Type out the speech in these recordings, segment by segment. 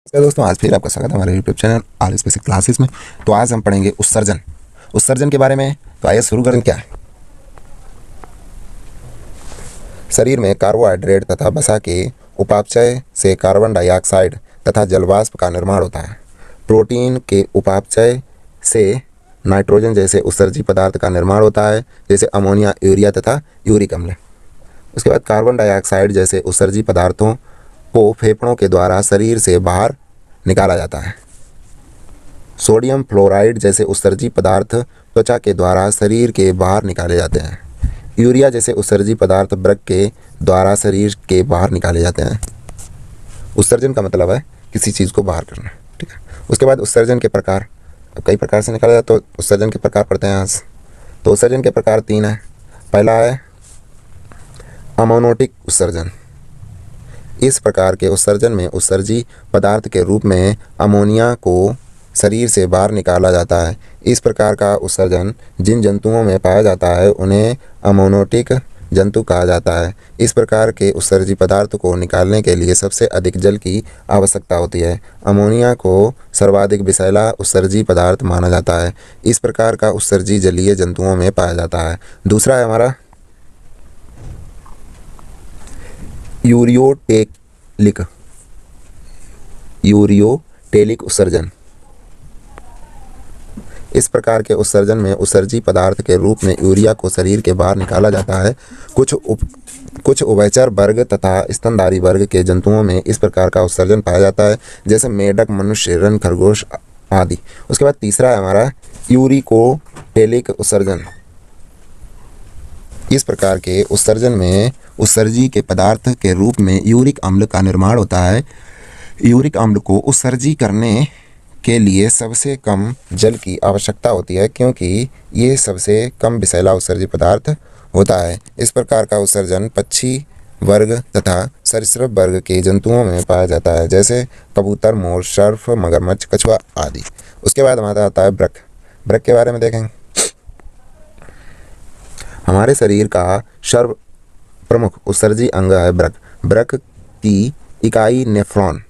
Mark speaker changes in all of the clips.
Speaker 1: नमस्कार दोस्तों, आज फिर आपका स्वागत है हमारे यूट्यूब चैनल आल स्पेसिफिक क्लासेस में। तो आज हम पढ़ेंगे उत्सर्जन के बारे में। तो आइए शुरू करें। क्या है? शरीर में कार्बोहाइड्रेट तथा वसा के उपापचय से कार्बन डाइऑक्साइड तथा जलवाष्प का निर्माण होता है। प्रोटीन के उपापचय से नाइट्रोजन जैसे उत्सर्जी पदार्थ का निर्माण होता है, जैसे अमोनिया, यूरिया तथा यूरिक अम्ल। उसके बाद कार्बन डाइऑक्साइड जैसे उत्सर्जी पदार्थों को फेफड़ों के द्वारा शरीर से बाहर निकाला जाता है। सोडियम फ्लोराइड जैसे उत्सर्जी पदार्थ त्वचा के द्वारा शरीर के बाहर निकाले जाते हैं। यूरिया जैसे उत्सर्जी पदार्थ वृक्क के द्वारा शरीर के बाहर निकाले जाते हैं। उत्सर्जन का मतलब है किसी चीज़ को बाहर करना, ठीक है। उसके बाद उत्सर्जन के प्रकार, अब कई प्रकार से निकाला जाता है। तो उत्सर्जन के प्रकार पढ़ते हैं आज। तो उत्सर्जन के प्रकार 3 हैं। पहला है अमोनोटिक उत्सर्जन। इस प्रकार के उत्सर्जन में उत्सर्जी पदार्थ के रूप में अमोनिया को शरीर से बाहर निकाला जाता है। इस प्रकार का उत्सर्जन जिन जंतुओं में पाया जाता है उन्हें अमोनोटिक जंतु कहा जाता है। इस प्रकार के उत्सर्जी पदार्थ को निकालने के लिए सबसे अधिक जल की आवश्यकता होती है। अमोनिया को सर्वाधिक विषैला उत्सर्जी पदार्थ माना जाता है। इस प्रकार का उत्सर्जी जलीय जंतुओं में पाया जाता है। दूसरा है हमारा यूरियोटेलिक उत्सर्जन। इस प्रकार के उत्सर्जन में उत्सर्जी पदार्थ के रूप में यूरिया को शरीर के बाहर निकाला जाता है। कुछ उभयचर वर्ग तथा स्तनधारी वर्ग के जंतुओं में इस प्रकार का उत्सर्जन पाया जाता है, जैसे मेढक, मनुष्य, हिरण, खरगोश आदि। उसके बाद तीसरा है हमारा यूरिकोटेलिक उत्सर्जन। इस प्रकार के उत्सर्जन में उत्सर्जी के पदार्थ के रूप में यूरिक अम्ल का निर्माण होता है। यूरिक अम्ल को उत्सर्जी करने के लिए सबसे कम जल की आवश्यकता होती है, क्योंकि ये सबसे कम विषैला उत्सर्जी पदार्थ होता है। इस प्रकार का उत्सर्जन पक्षी वर्ग तथा सरीसृप वर्ग के जंतुओं में पाया जाता है, जैसे कबूतर, मोर, सर्प, मगरमच्छ, कछुआ आदि। उसके बाद हमारा आता है वृक्क। वृक्क के बारे में देखेंगे। हमारे शरीर का सर्व प्रमुख उत्सर्जी अंग है वृक्क। वृक्क की इकाई नेफ्रॉन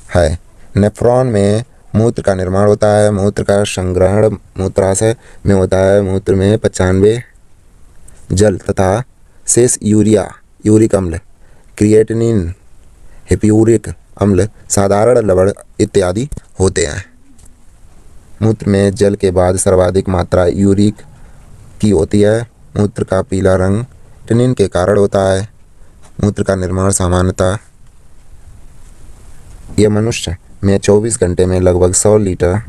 Speaker 1: है। नेफ्रॉन में मूत्र का निर्माण होता है। मूत्र का संग्रहण मूत्राशय में होता है। मूत्र में 95 जल तथा शेष यूरिक अम्ल, क्रिएटिनिन, हिप्यूरिक अम्ल, साधारण लवण इत्यादि होते हैं। मूत्र में जल के बाद सर्वाधिक मात्रा यूरिक की होती है। मूत्र का पीला रंग टिनिन के कारण होता है। मूत्र का निर्माण सामान्यतः यह मनुष्य में 24 घंटे में लगभग 100 लीटर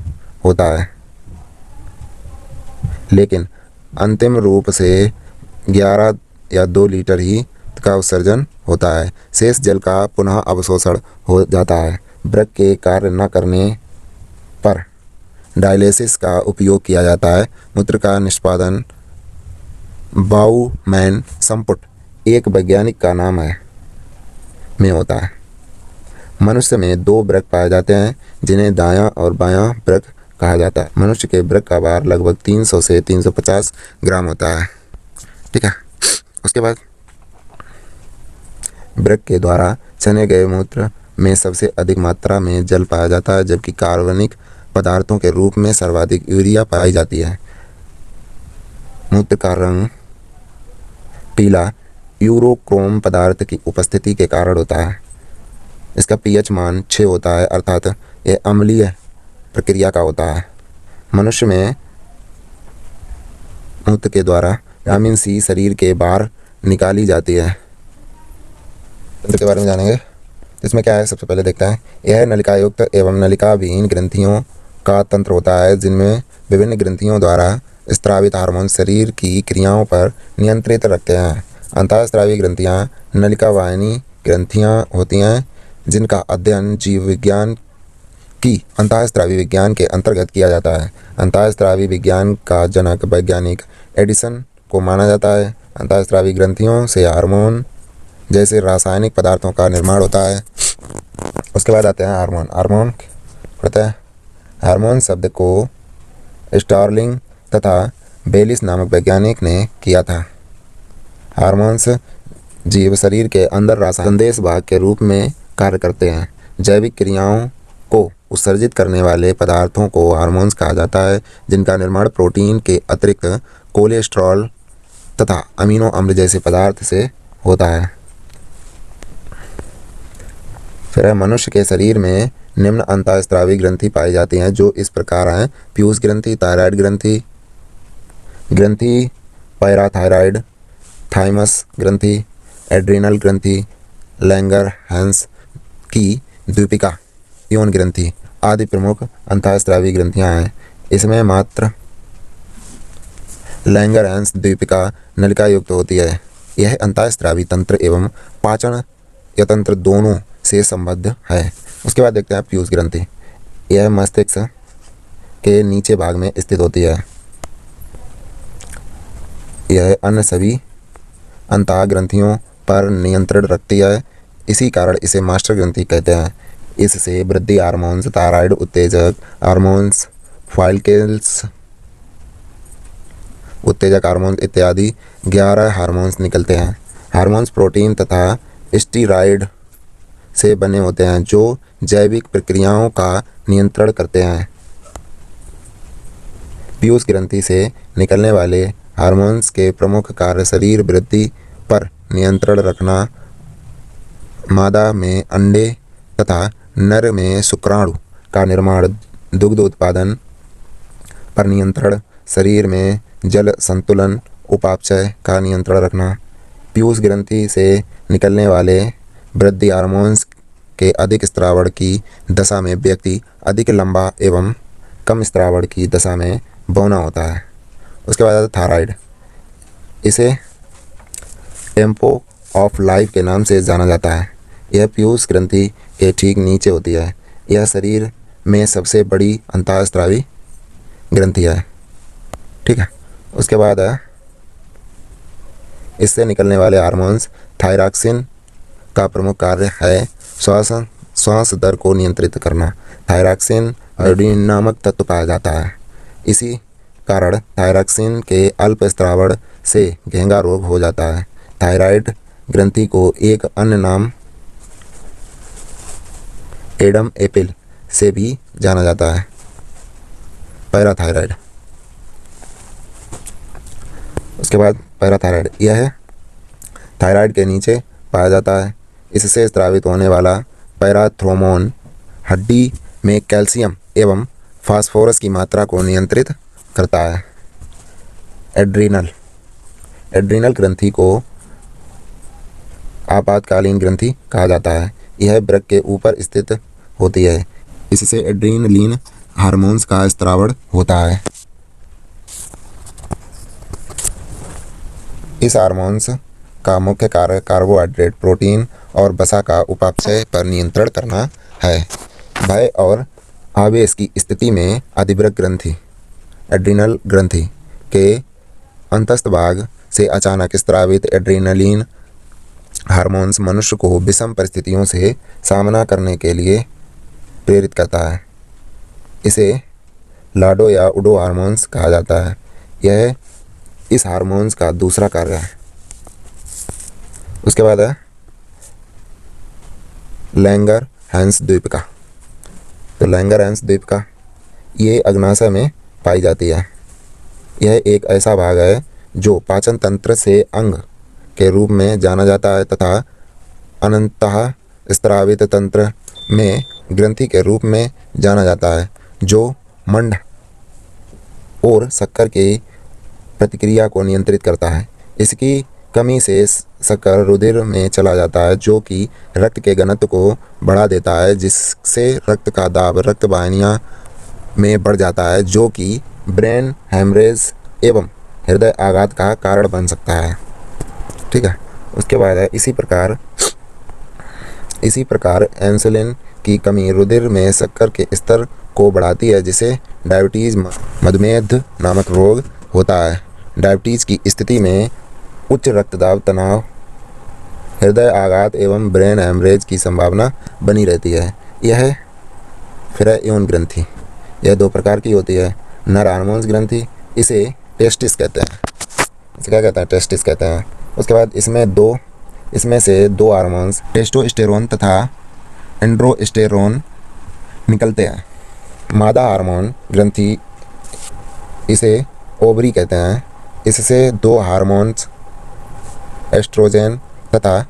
Speaker 1: होता है, लेकिन अंतिम रूप से 11 या 2 लीटर ही का उत्सर्जन होता है। शेष जल का पुनः अवशोषण हो जाता है। वृक्क के कार्य न करने पर डायलिसिस का उपयोग किया जाता है। मूत्र का निष्पादन बाउमैन संपुट, एक वैज्ञानिक का नाम है, में होता है। मनुष्य में 2 वृक्क पाए जाते हैं, जिन्हें दायां और बायां वृक्क कहा जाता है। मनुष्य के वृक्क का भार लगभग 300 से 350 ग्राम होता है, ठीक है। उसके बाद वृक्क के द्वारा चने गए मूत्र में सबसे अधिक मात्रा में जल पाया जाता है, जबकि कार्बनिक पदार्थों के रूप में सर्वाधिक यूरिया पाई जाती है। मूत्र का रंग पीला यूरोक्रोम पदार्थ की उपस्थिति के कारण होता है। इसका पीएच मान 6 होता है, अर्थात यह अम्लीय प्रक्रिया का होता है। मनुष्य में मूत्र के द्वारा विटामिन सी शरीर के बाहर निकाली जाती है। तंत्र के बारे में जानेंगे। इसमें क्या है, सबसे पहले देखता है। यह नलिकायुक्त एवं नलिका विहीन ग्रंथियों का तंत्र होता है, जिनमें विभिन्न ग्रंथियों द्वारा स्रावित हार्मोन शरीर की क्रियाओं पर नियंत्रित रखते हैं। अंतःस्रावी ग्रंथियाँ नलिकावाहिनी ग्रंथियाँ होती हैं, जिनका अध्ययन जीव विज्ञान की अंतःस्रावी विज्ञान के अंतर्गत किया जाता है। अंतःस्रावी विज्ञान का जनक वैज्ञानिक एडिसन को माना जाता है। अंतःस्रावी ग्रंथियों से हार्मोन जैसे रासायनिक पदार्थों का निर्माण होता है। उसके बाद आते हैं हार्मोन। हार्मोन पढ़ते हैं। हार्मोन शब्द को स्टार्लिंग तथा बेलिस नामक वैज्ञानिक ने किया था। हार्मोन्स जीव शरीर के अंदर रासायनिक संदेश वाहक के रूप में कार्य करते हैं। जैविक क्रियाओं को उत्सर्जित करने वाले पदार्थों को हार्मोन्स कहा जाता है, जिनका निर्माण प्रोटीन के अतिरिक्त कोलेस्ट्रॉल तथा अमीनो अम्ल जैसे पदार्थ से होता है। फिर मनुष्य के शरीर में निम्न अंतःस्रावी ग्रंथि पाई जाती हैं, जो इस प्रकार हैं: पीयूष ग्रंथि, थायराइड ग्रंथि, पैराथायराइड, थाइमस ग्रंथि, एड्रिनल ग्रंथि, लैंगर-हैंस की द्वीपिका यौन ग्रंथि आदि प्रमुख अंतःस्रावी ग्रंथियां हैं। इसमें मात्र लैंगर-हैंस द्वीपिका नलिका युक्त होती है। यह अंतःस्रावी तंत्र एवं पाचन यंत्र दोनों से संबद्ध है। उसके बाद देखते हैं पीयूष ग्रंथि। यह मस्तिष्क के नीचे भाग में स्थित होती है। यह अन्य सभी अंतः ग्रंथियों पर नियंत्रण रखती है। इसी कारण इसे मास्टर ग्रंथि कहते हैं। इससे वृद्धि हार्मोन्स, थायराइड उत्तेजक हार्मोन्स, फॉलिकल्स उत्तेजक हार्मोन्स इत्यादि 11 हार्मोन्स निकलते हैं। हार्मोन्स प्रोटीन तथा स्टीरॉयड से बने होते हैं, जो जैविक प्रक्रियाओं का नियंत्रण करते हैं। पीयूष ग्रंथि से निकलने वाले हार्मोन्स के प्रमुख कार्य शरीर वृद्धि पर नियंत्रण रखना, मादा में अंडे तथा नर में शुक्राणु का निर्माण, दुग्ध उत्पादन पर नियंत्रण, शरीर में जल संतुलन, उपापचय का नियंत्रण रखना। पीयूष ग्रंथि से निकलने वाले वृद्धि हार्मोन्स के अधिक स्रावण की दशा में व्यक्ति अधिक लंबा एवं कम स्रावण की दशा में बौना होता है। उसके बाद थायराइड। इसे टेम्पो ऑफ लाइफ के नाम से जाना जाता है। यह पीयूष ग्रंथि के ठीक नीचे होती है। यह शरीर में सबसे बड़ी अंतःस्रावी ग्रंथि है। ठीक है। उसके बाद इससे निकलने वाले हार्मोन्स थायरॉक्सिन का प्रमुख कार्य है श्वास दर को नियंत्रित करना। थायरॉक्सिन आयोडीन नामक तत्व पाया जाता है। इसी कारण थायरॉक्सिन के अल्प स्रावण से घेंगा रोग हो जाता है। थायराइड ग्रंथि को एक अन्य नाम एडम एपिल से भी जाना जाता है, पैराथायराइड। उसके बाद पैराथायराइड, यह थायराइड के नीचे पाया जाता है। इससे स्रावित होने वाला पैराथ्रोमोन हड्डी में कैल्शियम एवं फास्फोरस की मात्रा को नियंत्रित करता है। एड्रिनल ग्रंथि को आपातकालीन ग्रंथि कहा जाता है। यह वृक्क के ऊपर स्थित होती है। इससे एड्रेनलिन हार्मोन्स का स्रावण होता है। इस हार्मोन्स का मुख्य कार्य कार्बोहाइड्रेट, प्रोटीन और वसा का उपापचय पर नियंत्रण करना है। भय और आवेश की स्थिति में अधिवृक्क ग्रंथि, एड्रिनल ग्रंथि के अंतस्थ भाग से अचानक स्रावित एड्रेनलिन हार्मोन्स मनुष्य को विषम परिस्थितियों से सामना करने के लिए प्रेरित करता है। इसे लाडो या उडो हार्मोन्स कहा जाता है। यह इस हार्मोन्स का दूसरा कार्य है। उसके बाद है लैंगर-हैंस द्वीपिका। तो लैंगर-हैंस द्वीपिका ये अग्नाशय में पाई जाती है। यह एक ऐसा भाग है जो पाचन तंत्र से अंग के रूप में जाना जाता है तथा अन्तः स्रावित तंत्र में ग्रंथि के रूप में जाना जाता है, जो मंड और शक्कर की प्रतिक्रिया को नियंत्रित करता है। इसकी कमी से शक्कर रुधिर में चला जाता है, जो कि रक्त के घनत्व को बढ़ा देता है, जिससे रक्त का दाब रक्त वाहिनियों में बढ़ जाता है, जो कि ब्रेन हेमरेज एवं हृदय आघात का कारण बन सकता है। ठीक है। उसके बाद है इसी प्रकार इंसुलिन की कमी रुधिर में शक्कर के स्तर को बढ़ाती है, जिसे डायबिटीज मधुमेह नामक रोग होता है। डायबिटीज की स्थिति में उच्च रक्तदाब, तनाव, हृदय आघात एवं ब्रेन हेमरेज की संभावना बनी रहती है। यह फिर यौन ग्रंथि, यह दो प्रकार की होती है। नर हार्मोन्स ग्रंथि, इसे टेस्टिस कहते हैं। इसे क्या कहते हैं? टेस्टिस कहते हैं। उसके बाद इसमें से दो हार्मोन्स टेस्टोस्टेरोन तथा एंड्रोस्टेरोन निकलते हैं। मादा हार्मोन ग्रंथि, इसे ओवरी कहते हैं, इससे दो हार्मोन्स एस्ट्रोजेन तथा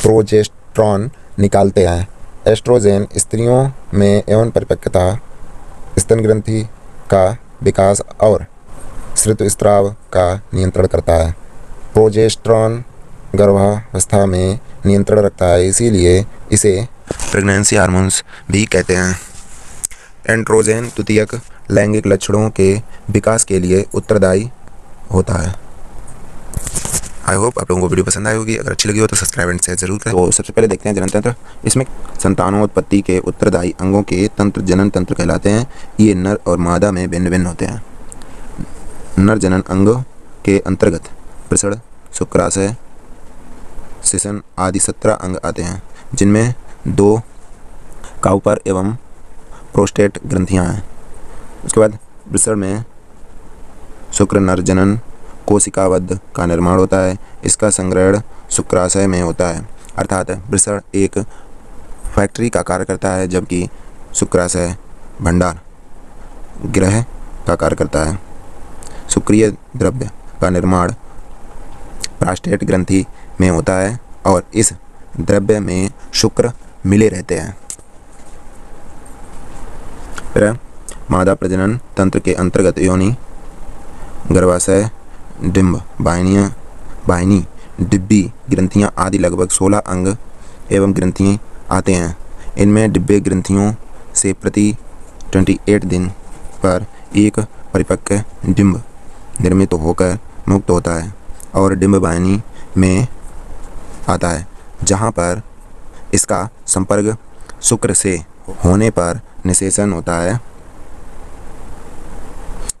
Speaker 1: प्रोजेस्टेरॉन निकालते हैं। एस्ट्रोजेन स्त्रियों में यौन परिपक्वता, स्तन ग्रंथि का विकास और ऋतुस्राव का नियंत्रण करता है। प्रोजेस्टेरॉन गर्भावस्था में नियंत्रण रखता है, इसीलिए इसे प्रेगनेंसी हार्मोन्स भी कहते हैं। एंड्रोजन द्वितीयक लैंगिक लक्षणों के विकास के लिए उत्तरदायी होता है। आई होप आप लोगों को वीडियो पसंद आई होगी। अगर अच्छी लगी हो तो सब्सक्राइब एंड शेयर जरूर करें। तो सबसे पहले देखते हैं जनन तंत्र। इसमें संतानोत्पत्ति के उत्तरदायी अंगों के तंत्र जनन तंत्र कहलाते हैं। ये नर और मादा में भिन्न भिन्न होते हैं। नर जनन अंगों के अंतर्गत वृषण, शुक्राशय, शिशन आदि 17 अंग आते हैं, जिनमें 2 काउपर एवं प्रोस्टेट ग्रंथियां हैं। उसके बाद वृषण में शुक्र नर जनन कोशिकाबद्ध का निर्माण होता है। इसका संग्रहण शुक्राशय में होता है, अर्थात वृषण एक फैक्ट्री का कार्य करता है, जबकि शुक्राशय भंडार गृह का कार्य करता है। शुक्रिय द्रव्य का निर्माण प्रोस्टेट ग्रंथि में होता है और इस द्रव्य में शुक्र मिले रहते हैं। फिर मादा प्रजनन तंत्र के अंतर्गत योनि, गर्भाशय, डिंब, वाहिनी, डिब्बी ग्रंथियां आदि लगभग 16 अंग एवं ग्रंथियां आते हैं। इनमें डिब्बे ग्रंथियों से प्रति 28 दिन पर एक परिपक्व डिंब निर्मित होकर मुक्त होता है और डिंब वाहिनी में आता है, जहां पर इसका संपर्क शुक्र से होने पर निषेचन होता है।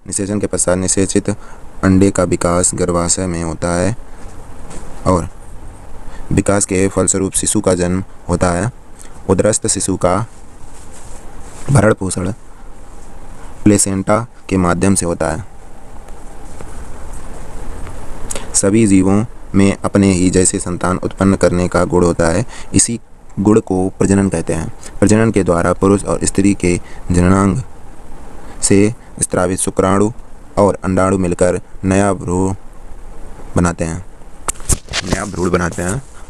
Speaker 1: निषेचन के पश्चात निषेचित अंडे का विकास गर्भाशय में होता है और विकास के फलस्वरूप शिशु का जन्म होता है। उदरस्थ शिशु का भरण पोषण प्लेसेंटा के माध्यम से होता है। सभी जीवों में अपने ही जैसे संतान उत्पन्न करने का गुण होता है। इसी गुण को प्रजनन कहते हैं। प्रजनन के द्वारा पुरुष और स्त्री के जननांग से स्रावित शुक्राणु और अंडाणु मिलकर नया भ्रूण बनाते हैं।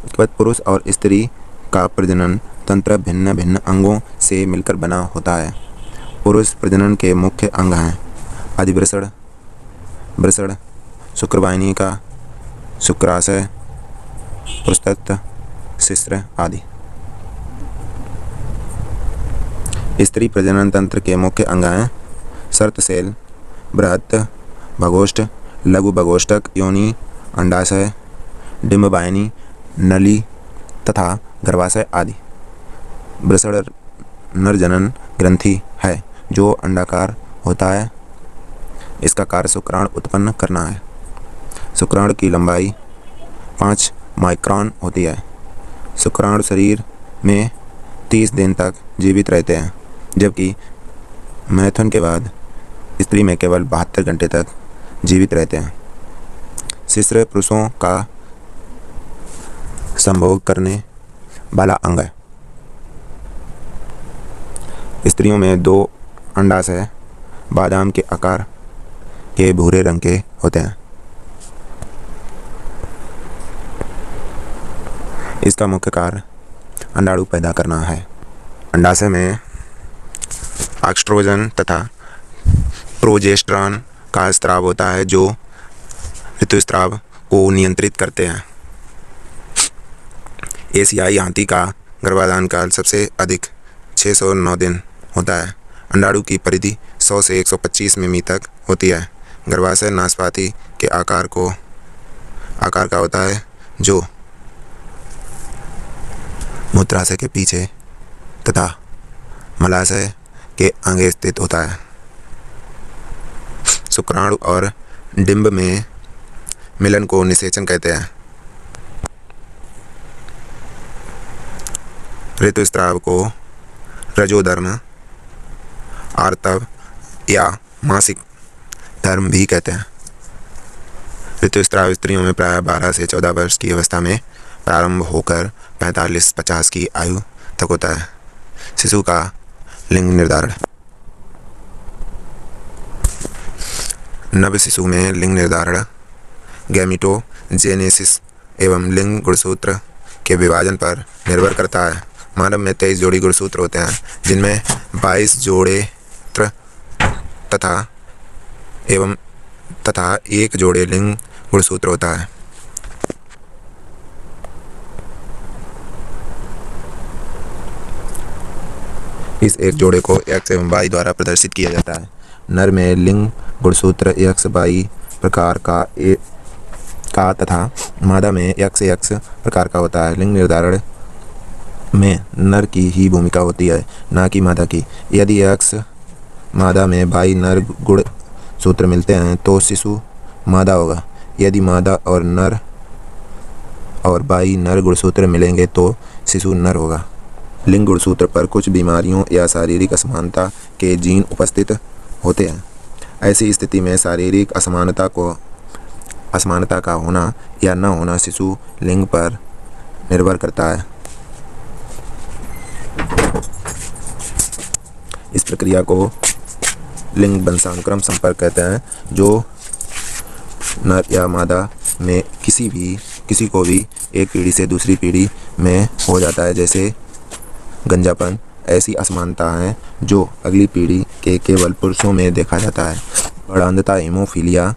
Speaker 1: उसके बाद पुरुष और स्त्री का प्रजनन तंत्र भिन्न भिन्न अंगों से मिलकर बना होता है। पुरुष प्रजनन के मुख्य अंग हैं अधिवृषण, वृषण, शुक्रवाहिनी का शुक्राशय, प्रोस्टेट, शिश्न आदि। स्त्री प्रजनन तंत्र के मुख्य अंग हैं सर्तसेल, बृहत भगोष्ठ, लघु भगोष्ठक, योनि, अंडाशय, डिंबवाहिनी, नली तथा गर्भाशय आदि। वृषण नरजनन ग्रंथि है जो अंडाकार होता है। इसका कार्य शुक्राणु उत्पन्न करना है। शुक्राणु की लंबाई 5 माइक्रोन होती है। शुक्राणु शरीर में 30 दिन तक जीवित रहते हैं, जबकि मैथुन के बाद स्त्री में केवल 72 घंटे तक जीवित रहते हैं। शिश्न पुरुषों का संभोग करने वाला अंग है। स्त्रियों में 2 अंडाशय बादाम के आकार के भूरे रंग के होते हैं। इसका मुख्य कार्य अंडाणु पैदा करना है। अंडाशय में एस्ट्रोजन तथा प्रोजेस्टेरॉन का स्राव होता है जो ऋतुस्राव को नियंत्रित करते हैं। एशियाई हाथी का गर्भाधान काल सबसे अधिक 609 दिन होता है। अंडाणु की परिधि 100 से 125 मिमी तक होती है। गर्भाशय नाशपाती के आकार का होता है जो मूत्राशय के पीछे तथा मलाशय के आगे स्थित होता है। शुक्राणु और डिंब में मिलन को निषेचन कहते हैं। ऋतुस्राव को रजोधर्म, आर्तव या मासिक धर्म भी कहते हैं। ऋतुस्राव स्त्रियों में प्रायः 12 से 14 वर्ष की अवस्था में प्रारंभ होकर 45-50 की आयु तक होता है। शिशु का लिंग निर्धारण। नव शिशु में लिंग निर्धारण गैमीटोजेनेसिस एवं लिंग गुणसूत्र के विभाजन पर निर्भर करता है। मानव में 23 जोड़ी गुणसूत्र होते हैं, जिनमें 22 जोड़े तथा 1 जोड़े लिंग गुणसूत्र होता है। इस एक जोड़े को X एवं Y द्वारा प्रदर्शित किया जाता है। नर में लिंग गुणसूत्र XY प्रकार का तथा मादा में XX प्रकार का होता है। लिंग निर्धारण में नर की ही भूमिका होती है, ना कि मादा की। यदि X मादा में Y नर गुणसूत्र मिलते हैं तो शिशु मादा होगा। यदि मादा और नर और Y नर गुणसूत्र मिलेंगे तो शिशु नर होगा। लिंग गुणसूत्र पर कुछ बीमारियों या शारीरिक असमानता के जीन उपस्थित होते हैं। ऐसी स्थिति में शारीरिक असमानता का होना या न होना शिशु लिंग पर निर्भर करता है। इस प्रक्रिया को लिंग वंशानुक्रम संपर्क कहते हैं, जो नर या मादा में किसी को भी एक पीढ़ी से दूसरी पीढ़ी में हो जाता है, जैसे गंजापन। ऐसी असमानता है जो अगली पीढ़ी के केवल पुरुषों में देखा जाता है। बड़ांधता, हीमोफीलिया,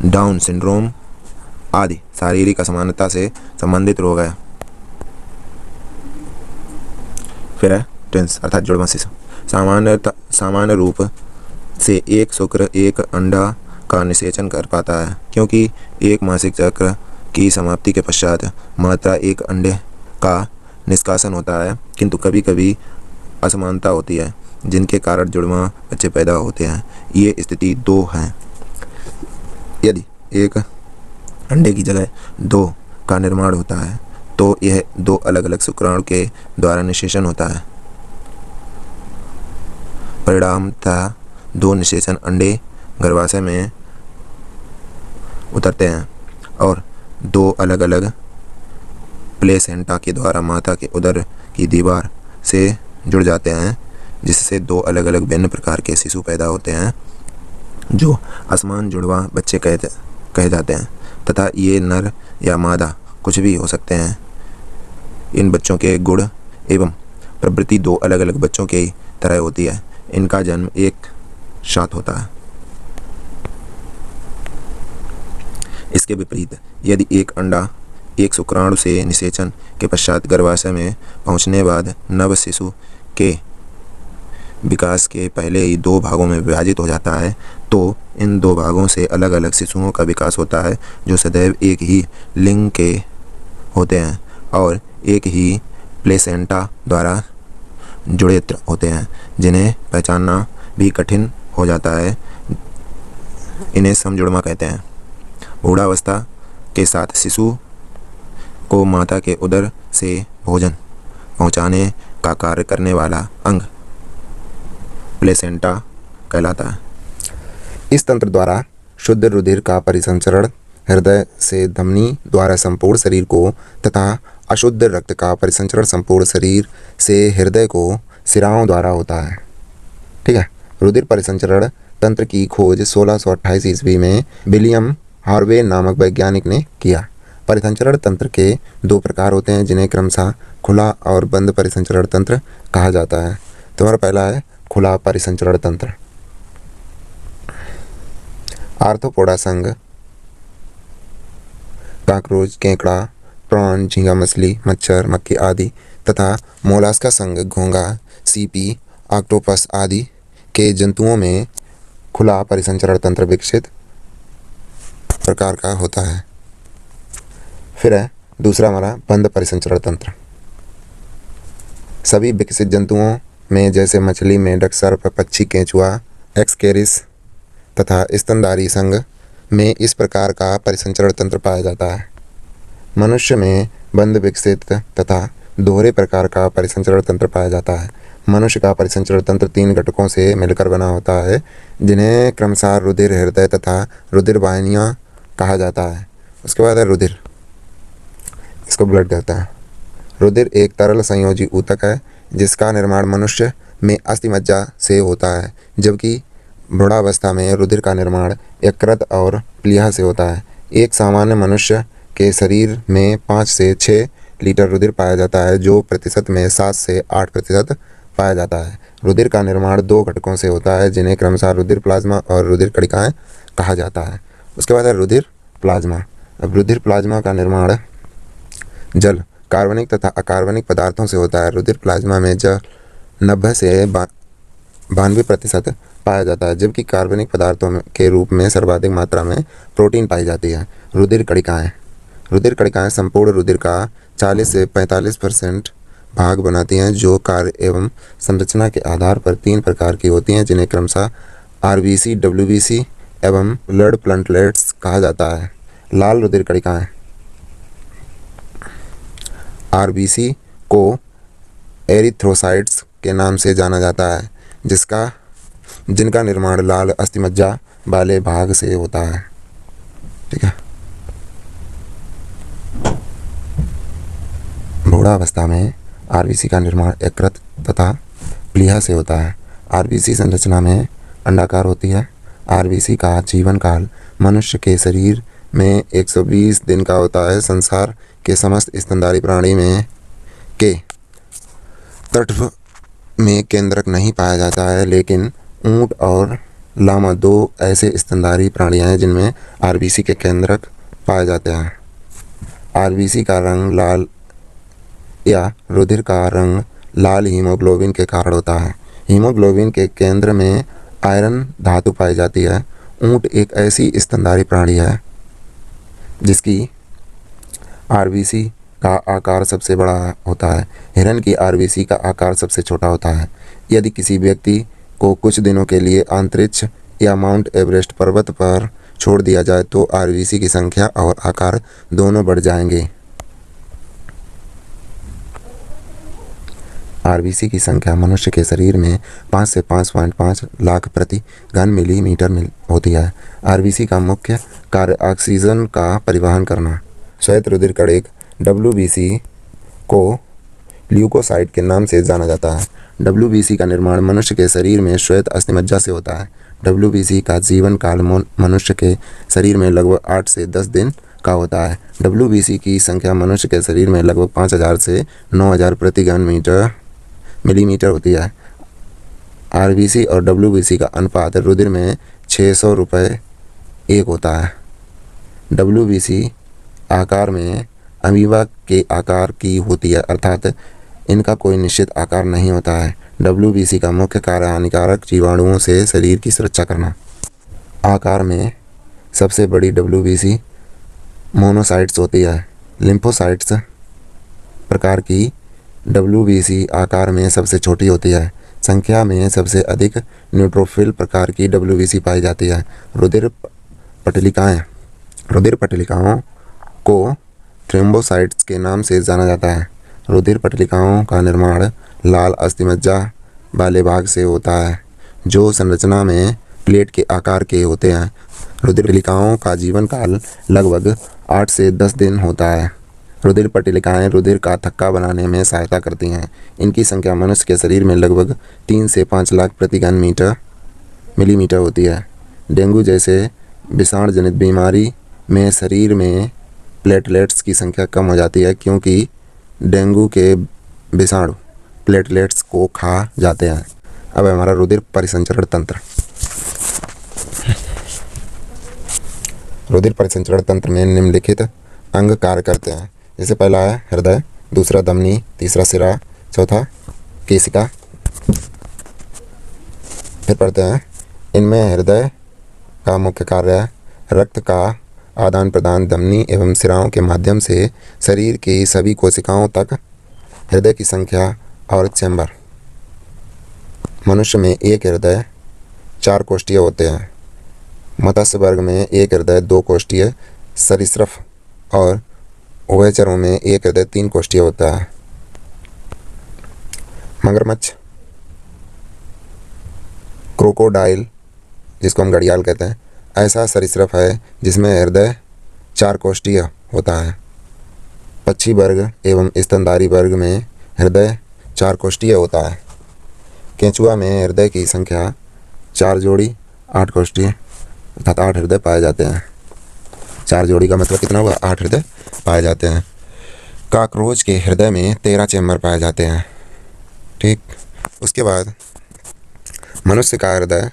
Speaker 1: डाउन सिंड्रोम आदि शारीरिक असमानता से संबंधित रोग है। फिर है ट्विंस अर्थात जुड़वा शिशु। सामान्य रूप से एक शुक्र एक अंडा का निषेचन कर पाता है, क्योंकि एक मासिक चक्र की समाप्ति के पश्चात मात्रा एक अंडे का निष्कासन होता है। किंतु कभी कभी असमानता होती है, जिनके कारण जुड़वा बच्चे पैदा होते हैं। ये स्थिति 2 है। यदि एक अंडे की जगह 2 का निर्माण होता है तो यह 2 अलग अलग शुक्राणु के द्वारा निषेचन होता है। परिणामतः 2 निषेचन अंडे गर्भाशय में उतरते हैं और 2 अलग अलग प्लेसेंटा के द्वारा माता के उदर की दीवार से जुड़ जाते हैं, जिससे 2 अलग अलग भिन्न प्रकार के शिशु पैदा होते हैं, जो असमान जुड़वा बच्चे कहे जाते हैं। तथा ये नर या मादा कुछ भी हो सकते हैं। इन बच्चों के गुण एवं प्रवृत्ति 2 अलग अलग बच्चों की तरह होती है। इनका जन्म एक साथ होता है। इसके विपरीत यदि एक अंडा एक शुक्राणु से निषेचन के पश्चात गर्भाशय में पहुंचने बाद नव शिशु के विकास के पहले ही 2 भागों में विभाजित हो जाता है, तो इन 2 भागों से अलग अलग शिशुओं का विकास होता है, जो सदैव एक ही लिंग के होते हैं और एक ही प्लेसेंटा द्वारा जुड़े होते हैं, जिन्हें पहचानना भी कठिन हो जाता है। इन्हें समजुड़वा कहते हैं। प्रौढ़ावस्था के साथ शिशु को माता के उदर से भोजन पहुंचाने का कार्य करने वाला अंग प्लेसेंटा कहलाता है। इस तंत्र द्वारा शुद्ध रुधिर का परिसंचरण हृदय से धमनी द्वारा संपूर्ण शरीर को तथा अशुद्ध रक्त का परिसंचरण संपूर्ण शरीर से हृदय को सिराओं द्वारा होता है। ठीक है। रुधिर परिसंचरण तंत्र की खोज 1628 ईस्वी में विलियम हार्वे नामक वैज्ञानिक ने किया। परिसंचरण तंत्र के 2 प्रकार होते हैं, जिन्हें क्रमशः खुला और बंद परिसंचरण तंत्र कहा जाता है। तुम्हारा पहला है खुला परिसंचरण तंत्र। आर्थ्रोपोडा संघ कॉकरोच, केकड़ा, प्रॉन, झींगा मछली, मच्छर, मक्खी आदि तथा मोलास्का संघ घोंघा, सीपी, ऑक्टोपस आदि के जंतुओं में खुला परिसंचरण तंत्र विकसित प्रकार का होता है। फिर है दूसरा हमारा बंद परिसंचरण तंत्र। सभी विकसित जंतुओं में जैसे मछली, मेंढक, सर्प, पक्षी, केंचुआ, एक्सकेरिस तथा स्तनधारी संघ में इस प्रकार का परिसंचरण तंत्र पाया जाता है। मनुष्य में बंद, विकसित तथा दोहरे प्रकार का परिसंचरण तंत्र पाया जाता है। मनुष्य का परिसंचरण तंत्र 3 घटकों से मिलकर बना होता है, जिन्हें क्रमशः रुधिर, हृदय तथा रुधिर वाहिनियाँ कहा जाता है। उसके बाद है रुधिर, इसको ब्लड कहता है। रुधिर एक तरल संयोजी ऊतक है, जिसका निर्माण मनुष्य में अस्थिमज्जा से होता है, जबकि भ्रूणावस्था में रुधिर का निर्माण यकृत और प्लीहा से होता है। एक सामान्य मनुष्य के शरीर में 5 से 6 लीटर रुधिर पाया जाता है, जो प्रतिशत में 7 से 8% पाया जाता है। रुधिर का निर्माण 2 घटकों से होता है, जिन्हें क्रमशः रुधिर प्लाज्मा और रुधिर कणिकाएं कहा जाता है। उसके बाद है रुधिर प्लाज्मा। अब रुधिर प्लाज्मा का निर्माण जल, कार्बनिक तथा अकार्बनिक पदार्थों से होता है। रुधिर प्लाज्मा में जल 90 से 92% पाया जाता है, जबकि कार्बनिक पदार्थों के रूप में सर्वाधिक मात्रा में प्रोटीन पाई जाती है। रुधिर कणिकाएं संपूर्ण रुधिर का 40 से 45% भाग बनाती हैं, जो कार्य एवं संरचना के आधार पर 3 प्रकार की होती हैं, जिन्हें क्रमशः आरबीसी, डब्ल्यूबीसी एवं ब्लड प्लेटलेट्स कहा जाता है। लाल रुधिर कणिकाएं आरबीसी को एरिथ्रोसाइट्स के नाम से जाना जाता है, जिनका निर्माण लाल अस्थिमज्जा वाले भाग से होता है। ठीक है। भ्रूणावस्था में आरबीसी का निर्माण यकृत तथा प्लीहा से होता है। आरबीसी संरचना में अंडाकार होती है। आरबीसी का जीवन काल मनुष्य के शरीर में 120 दिन का होता है। संसार के समस्त स्तनधारी प्राणी में के तत्व में केंद्रक नहीं पाया जाता है, लेकिन ऊंट और लामा 2 ऐसे स्तनधारी प्राणियां हैं जिनमें आरबीसी के केंद्रक पाए जाते हैं। आरबीसी का रंग लाल या रुधिर का रंग लाल हीमोग्लोबिन के कारण होता है। हीमोग्लोबिन के केंद्र में आयरन धातु पाई जाती है। ऊंट एक ऐसी स्तनधारी प्राणी है जिसकी आरबीसी का आकार सबसे बड़ा होता है। हिरन की आरबीसी का आकार सबसे छोटा होता है। यदि किसी व्यक्ति को कुछ दिनों के लिए अंतरिक्ष या माउंट एवरेस्ट पर्वत पर छोड़ दिया जाए तो आरबीसी की संख्या और आकार दोनों बढ़ जाएंगे। आरबीसी की संख्या मनुष्य के शरीर में 5 से 5.5 लाख प्रति घन मिलीमीटर होती है। आरबीसी का मुख्य कार्य ऑक्सीजन का परिवहन करना। श्वेत रुधिर कणिक डब्ल्यूबीसी को ल्यूकोसाइट के नाम से जाना जाता है। डब्ल्यूबीसी का निर्माण मनुष्य के शरीर में श्वेत अस्थिमज्जा से होता है। डब्ल्यूबीसी का जीवन काल मनुष्य के शरीर में लगभग 8 से 10 दिन का होता है। डब्ल्यूबीसी की संख्या मनुष्य के शरीर में लगभग 5000 से 9000 प्रति घन मिलीमीटर होती है। आरबीसी और डब्ल्यूबीसी का अनुपात रुधिर में 600:1 होता है। डब्ल्यूबीसी आकार में अमीबा के आकार की होती है, अर्थात इनका कोई निश्चित आकार नहीं होता है। डब्ल्यूबीसी का मुख्य कार्य हानिकारक जीवाणुओं से शरीर की सुरक्षा करना। आकार में सबसे बड़ी डब्ल्यूबीसी मोनोसाइट्स होती है। लिम्फोसाइट्स प्रकार की डब्ल्यूबीसी आकार में सबसे छोटी होती है। संख्या में सबसे अधिक न्यूट्रोफिल प्रकार की डब्ल्यूबीसी पाई जाती है। रुधिर पटलिकाओं को थ्रोम्बोसाइट्स के नाम से जाना जाता है। रुधिर पटलिकाओं का निर्माण लाल अस्थिमज्जा वाले भाग से होता है, जो संरचना में प्लेट के आकार के होते हैं। रुधिर पटलिकाओं का जीवन काल लगभग 8 से 10 दिन होता है। रुधिर पटलिकाएं रुधिर का थक्का बनाने में सहायता करती हैं। इनकी संख्या मनुष्य के शरीर में लगभग 3 से 5 लाख प्रति घन मिलीमीटर होती है। डेंगू जैसे विषाणु जनित बीमारी में शरीर में प्लेटलेट्स की संख्या कम हो जाती है, क्योंकि डेंगू के विषाणु प्लेटलेट्स को खा जाते हैं। अब हमारा रुधिर परिसंचरण तंत्र। रुधिर परिसंचरण तंत्र में निम्नलिखित अंग कार्य करते हैं। जैसे पहला है हृदय, दूसरा धमनी, तीसरा सिरा, चौथा केशिका। फिर पढ़ते हैं, इनमें हृदय का मुख्य कार्य रक्त का आदान प्रदान धमनी एवं सिराओं के माध्यम से शरीर की सभी कोशिकाओं तक। हृदय की संख्या और चैम्बर। मनुष्य में एक हृदय 4 कोष्ठीय होते हैं। मत्स्य वर्ग में एक हृदय 2 कोष्ठीय, सरीसृप और उभयचरों में एक हृदय 3 कोष्ठीय होता है। मगरमच्छ, क्रोकोडाइल जिसको हम घड़ियाल कहते हैं, ऐसा सरीसृप है जिसमें हृदय 4 कोष्ठीय होता है। पक्षी वर्ग एवं स्तनधारी वर्ग में हृदय 4 कोष्ठीय होता है। केंचुआ में हृदय की संख्या 4 जोड़ी 8 कोष्ठी अर्थात 8 हृदय पाए जाते हैं। 4 जोड़ी का मतलब कितना हुआ? 8 हृदय पाए जाते हैं। कॉकरोच के हृदय में 13 चैम्बर पाए जाते हैं। ठीक, उसके बाद मनुष्य का हृदय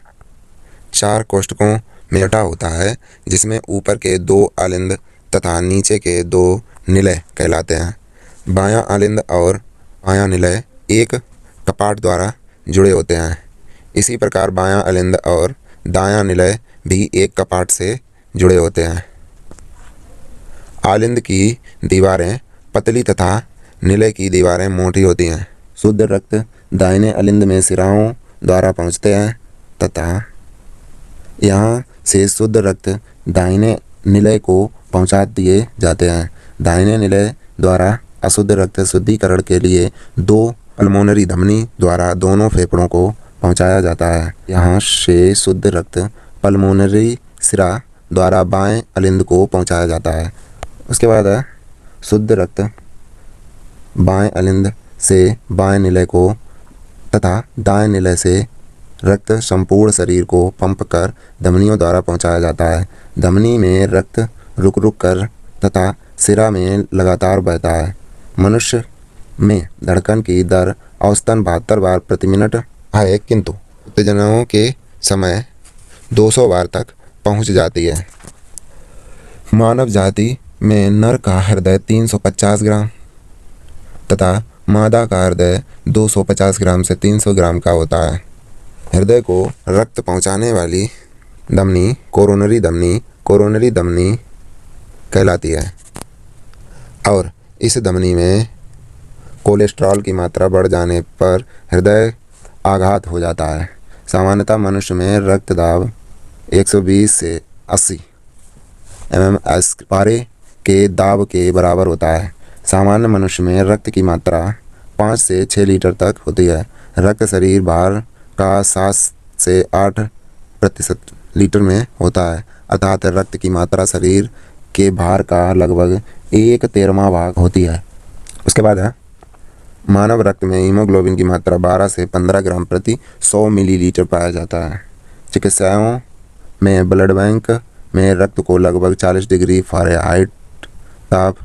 Speaker 1: 4 कोष्ठकों में बटा होता है, जिसमें ऊपर के 2 आलिंद तथा नीचे के 2 निलय कहलाते हैं। बायां आलिंद और बायां निलय एक कपाट द्वारा जुड़े होते हैं। इसी प्रकार बायां आलिंद और दायां निलय भी एक कपाट से जुड़े होते हैं। आलिंद की दीवारें पतली तथा निलय की दीवारें मोटी होती हैं। शुद्ध रक्त दाहिने आलिंद में सिराओं द्वारा पहुँचते हैं तथा यहाँ से शुद्ध रक्त दाहिने निलय को पहुँचा दिए जाते हैं। दाहिने निलय द्वारा अशुद्ध रक्त शुद्धिकरण के लिए 2 पल्मोनरी धमनी द्वारा दोनों फेफड़ों को पहुँचाया जाता है। यहाँ से शुद्ध रक्त पल्मोनरी सिरा द्वारा बाएं आलिंद को पहुँचाया जाता है। उसके बाद शुद्ध रक्त बाएं आलिंद से बाएं निलय को तथा दाएं निलय से रक्त संपूर्ण शरीर को पंप कर धमनियों द्वारा पहुंचाया जाता है। धमनी में रक्त रुक रुक कर तथा सिरा में लगातार बहता है। मनुष्य में धड़कन की दर औसतन 72 बार प्रति मिनट है, किंतु उत्तेजनाओं के समय 200 बार तक पहुंच जाती है। मानव जाति में नर का हृदय 350 ग्राम तथा मादा का हृदय 250 ग्राम से 300 ग्राम का होता है। हृदय को रक्त पहुंचाने वाली धमनी कोरोनरी धमनी कहलाती है और इस धमनी में कोलेस्ट्रॉल की मात्रा बढ़ जाने पर हृदय आघात हो जाता है। सामान्यतः मनुष्य में रक्त दाब 120 से 80 mmS पारे के दाब के बराबर होता है। सामान्य मनुष्य में रक्त की मात्रा 5 से 6 लीटर तक होती है। रक्त शरीर भार का 7 से 8% लीटर में होता है, अर्थात रक्त की मात्रा शरीर के भार का लगभग 1/13वां भाग होती है। उसके बाद है मानव रक्त में हीमोग्लोबिन की मात्रा 12 से 15 ग्राम प्रति 100 मिलीलीटर पाया जाता है। चिकित्साओं में ब्लड बैंक में रक्त को लगभग 40 डिग्री फ़ारेनहाइट ताप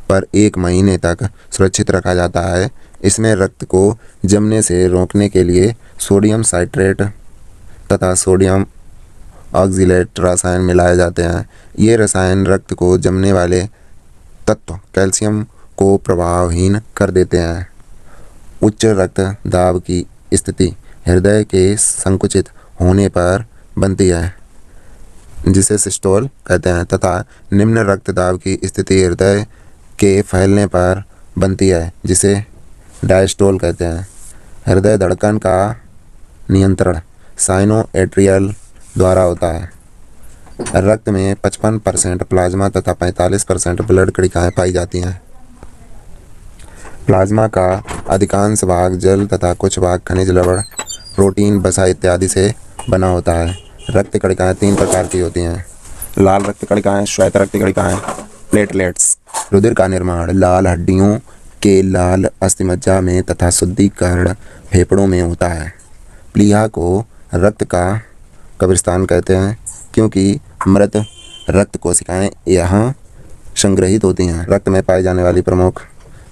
Speaker 1: पर 1 महीने तक सुरक्षित रखा जाता है। इसमें रक्त को जमने से रोकने के लिए सोडियम साइट्रेट तथा सोडियम ऑक्जेलेट रसायन मिलाए जाते हैं। ये रसायन रक्त को जमने वाले तत्व कैल्शियम को प्रभावहीन कर देते हैं। उच्च रक्तदाब की स्थिति हृदय के संकुचित होने पर बनती है, जिसे सिस्टोल कहते हैं, तथा निम्न रक्तदाब की स्थिति हृदय के फैलने पर बनती है, जिसे डायस्टोल कहते हैं। हृदय धड़कन का नियंत्रण साइनो-एट्रियल द्वारा होता है। रक्त में 55% प्लाज्मा तथा 45% ब्लड कणिकाएं पाई जाती हैं। प्लाज्मा का अधिकांश भाग जल तथा कुछ भाग खनिज लवण, प्रोटीन, वसा इत्यादि से बना होता है। रक्त कणिकाएं 3 प्रकार की होती हैं: लाल रक्त कणिकाएं, श्वेत रक्त कणिकाएं, प्लेटलेट्स। रुधिर का निर्माण लाल हड्डियों के लाल अस्थिमज्जा में तथा शुद्धिकरण फेफड़ों में होता है। प्लीहा को रक्त का कब्रिस्तान कहते हैं, क्योंकि मृत रक्त कोशिकाएं यहाँ संग्रहित होती हैं। रक्त में पाई जाने वाली प्रमुख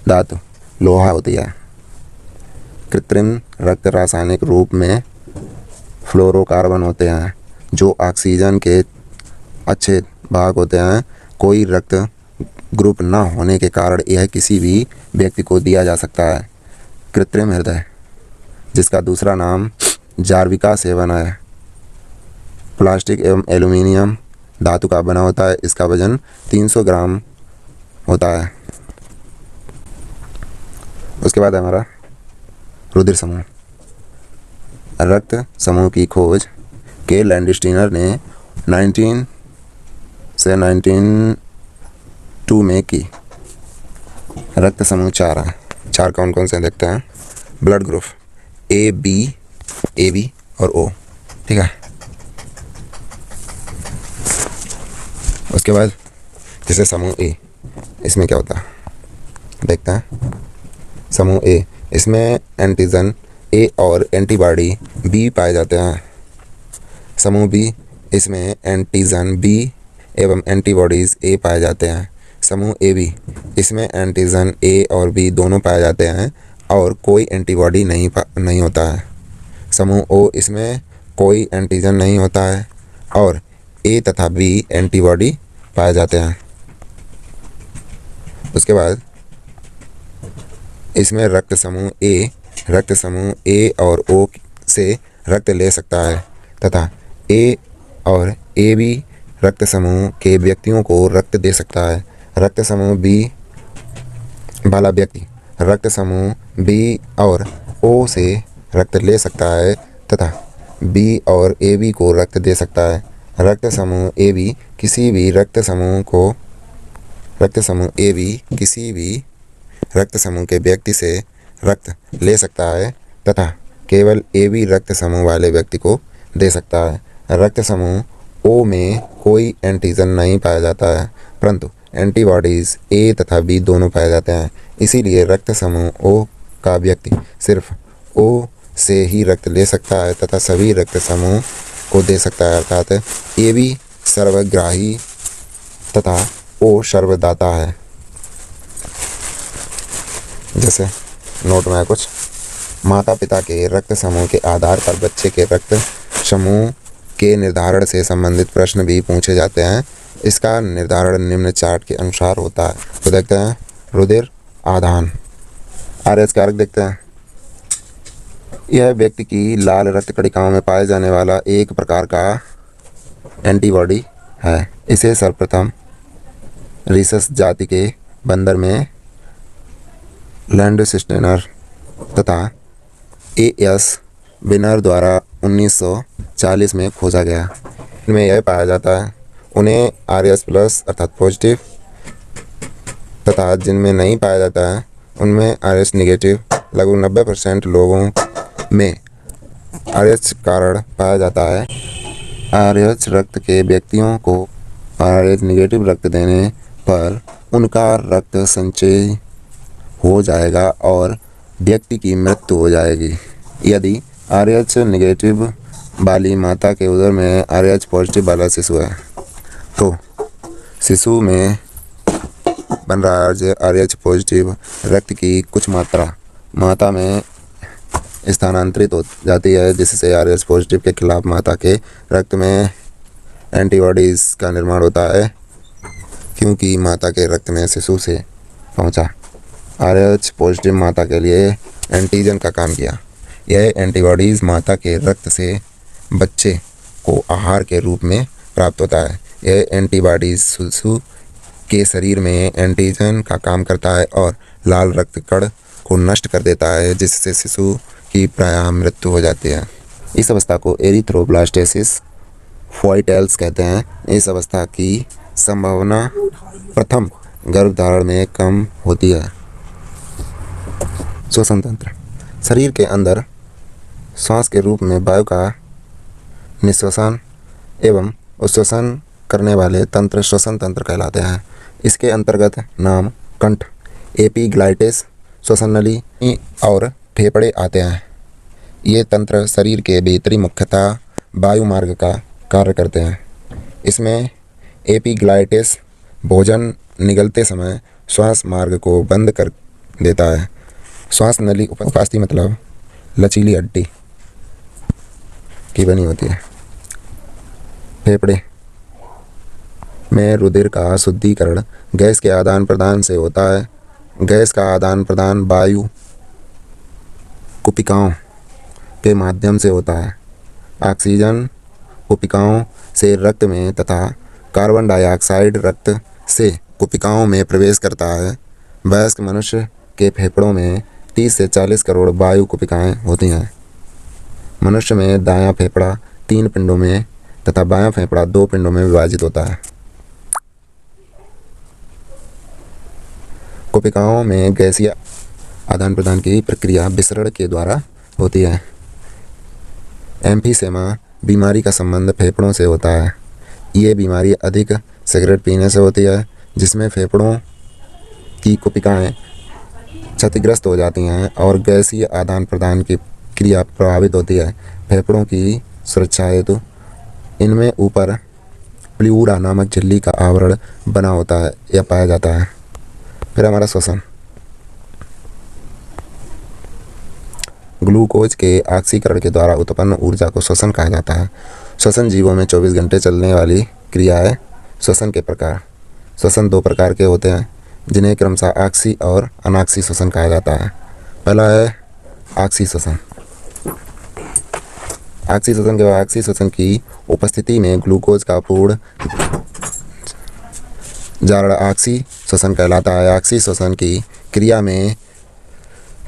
Speaker 1: धातु लोहा होती है। कृत्रिम रक्त रासायनिक रूप में फ्लोरोकार्बन होते हैं, जो ऑक्सीजन के अच्छे भाग होते हैं। कोई रक्त ग्रुप न होने के कारण यह किसी भी व्यक्ति को दिया जा सकता है। कृत्रिम हृदय, जिसका दूसरा नाम जार्विका से बना है, प्लास्टिक एवं एल्यूमीनियम धातु का बना होता है। इसका वजन 300 ग्राम होता है। उसके बाद हमारा रुधिर समूह। रक्त समूह की खोज के लैंडस्टीनर ने 19 से 1902 में की। रक्त समूह 4 है। 4 कौन कौन से देखते हैं? ब्लड ग्रुप ए बी और ओ, ठीक है। उसके बाद जैसे समूह ए, इसमें क्या होता है देखते हैं। समूह ए, इसमें एंटीजन ए और एंटीबॉडी बी पाए जाते हैं। समूह बी, इसमें एंटीजन बी एवं एंटीबॉडीज़ ए पाए जाते हैं। समूह ए बी, इसमें एंटीजन ए और बी दोनों पाए जाते हैं और कोई एंटीबॉडी नहीं होता है। समूह ओ, इसमें कोई एंटीजन नहीं होता है और ए तथा बी एंटीबॉडी पाए जाते हैं। उसके बाद इसमें रक्त समूह ए और ओ से रक्त ले सकता है तथा ए और ए बी रक्त समूह के व्यक्तियों को रक्त दे सकता है। रक्त समूह बी वाला व्यक्ति रक्त समूह बी और ओ से रक्त ले सकता है तथा बी और ए बी को रक्त दे सकता है। रक्त समूह ए बी किसी भी रक्त समूह के व्यक्ति से रक्त ले सकता है तथा केवल ए बी रक्त समूह वाले व्यक्ति को दे सकता है। रक्त समूह ओ में कोई एंटीजन नहीं पाया जाता है परंतु एंटीबॉडीज़ ए तथा बी दोनों पाए जाते हैं। इसीलिए रक्त समूह ओ का व्यक्ति सिर्फ ओ से ही रक्त ले सकता है तथा सभी रक्त समूह को दे सकता है, अर्थात ए बी सर्वग्राही तथा ओ सर्वदाता है। जैसे नोट में कुछ माता पिता के रक्त समूह के आधार पर बच्चे के रक्त समूह के निर्धारण से संबंधित प्रश्न भी पूछे जाते हैं। इसका निर्धारण निम्न चार्ट के अनुसार होता है। तो देखते हैं रुधिर आधान, आरएच कारक देखते हैं। यह व्यक्ति की लाल रक्त कणिकाओं में पाए जाने वाला एक प्रकार का एंटीबॉडी है। इसे सर्वप्रथम रीसस जाति के बंदर में लैंडस्टेनर तथा ए.एस. विनर द्वारा 1940 में खोजा गया। इनमें यह पाया जाता है उन्हें RS+ अर्थात पॉजिटिव तथा जिनमें नहीं पाया जाता है उनमें RH नेगेटिव। लगभग 90% लोगों में RH कारण पाया जाता है। RH रक्त के व्यक्तियों को RH नेगेटिव रक्त देने पर उनका रक्त संचय हो जाएगा और व्यक्ति की मृत्यु हो जाएगी। यदि RH नेगेटिव वाली माता के उदर में RH पॉजिटिव वाला शिशु है तो शिशु में बन रहा RH पॉजिटिव रक्त की कुछ मात्रा माता में स्थानांतरित हो जाती है, जिससे RH पॉजिटिव के खिलाफ माता के रक्त में एंटीबॉडीज़ का निर्माण होता है, क्योंकि माता के रक्त में शिशु से पहुंचा। RH पॉजिटिव माता के लिए एंटीजन का काम किया। यह एंटीबॉडीज़ माता के रक्त से बच्चे को आहार के रूप में प्राप्त होता है। यह एंटीबॉडीज़ शिशु के शरीर में एंटीजन का काम करता है और लाल रक्त कण को नष्ट कर देता है, जिससे शिशु की प्रायः मृत्यु हो जाती है। इस अवस्था को एरिथ्रोब्लास्टेसिस फोइटल्स कहते हैं। इस अवस्था की संभावना प्रथम गर्भधारण में कम होती है। श्वसन तंत्र, शरीर के अंदर श्वास के रूप में वायु का निःश्वसन एवं उच्छ्वसन करने वाले तंत्र श्वसन तंत्र कहलाते हैं। इसके अंतर्गत नाम कंठ, एपिग्लाइटिस, श्वसन नली और फेफड़े आते हैं। ये तंत्र शरीर के भीतरी मुख्यतः वायु मार्ग का कार्य करते हैं। इसमें एपिग्लाइटिस भोजन निगलते समय श्वास मार्ग को बंद कर देता है। श्वास नली उपास्थि मतलब लचीली हड्डी की बनी होती है। फेफड़े में रुधिर का शुद्धिकरण गैस के आदान प्रदान से होता है। गैस का आदान प्रदान वायु कुपिकाओं के माध्यम से होता है। ऑक्सीजन कुपिकाओं से रक्त में तथा कार्बन डाइऑक्साइड रक्त से कुपिकाओं में प्रवेश करता है। वयस्क मनुष्य के फेफड़ों में 30 से 40 करोड़ वायु कुपिकाएँ होती हैं। मनुष्य में दायां फेफड़ा 3 पिंडों में तथा बायां फेफड़ा 2 पिंडों में विभाजित होता है। कोशिकाओं में गैसीय आदान प्रदान की प्रक्रिया विसरण के द्वारा होती है। एम्फीसेमा बीमारी का संबंध फेफड़ों से होता है। ये बीमारी अधिक सिगरेट पीने से होती है, जिसमें फेफड़ों की कोशिकाएं क्षतिग्रस्त हो जाती हैं और गैसीय आदान प्रदान की क्रिया प्रभावित होती है। फेफड़ों की सुरक्षा हेतु इनमें ऊपर प्लूरा नामक झिल्ली का आवरण बना होता है या पाया जाता है। फिर हमारा श्वसन, ग्लूकोज के ऑक्सीकरण के द्वारा उत्पन्न ऊर्जा को श्वसन कहा जाता है। श्वसन जीवों में 24 घंटे चलने वाली क्रिया है। श्वसन के प्रकार, श्वसन 2 प्रकार के होते हैं जिन्हें क्रमशः ऑक्सी और अनाक्सी श्वसन कहा जाता है। पहला है ऑक्सी श्वसन। ऑक्सी श्वसन के बाद ऑक्सी श्वसन की उपस्थिति में ग्लूकोज का पूर्ण जारण ऑक्सी श्वसन कहलाता है। ऑक्सी श्वसन की क्रिया में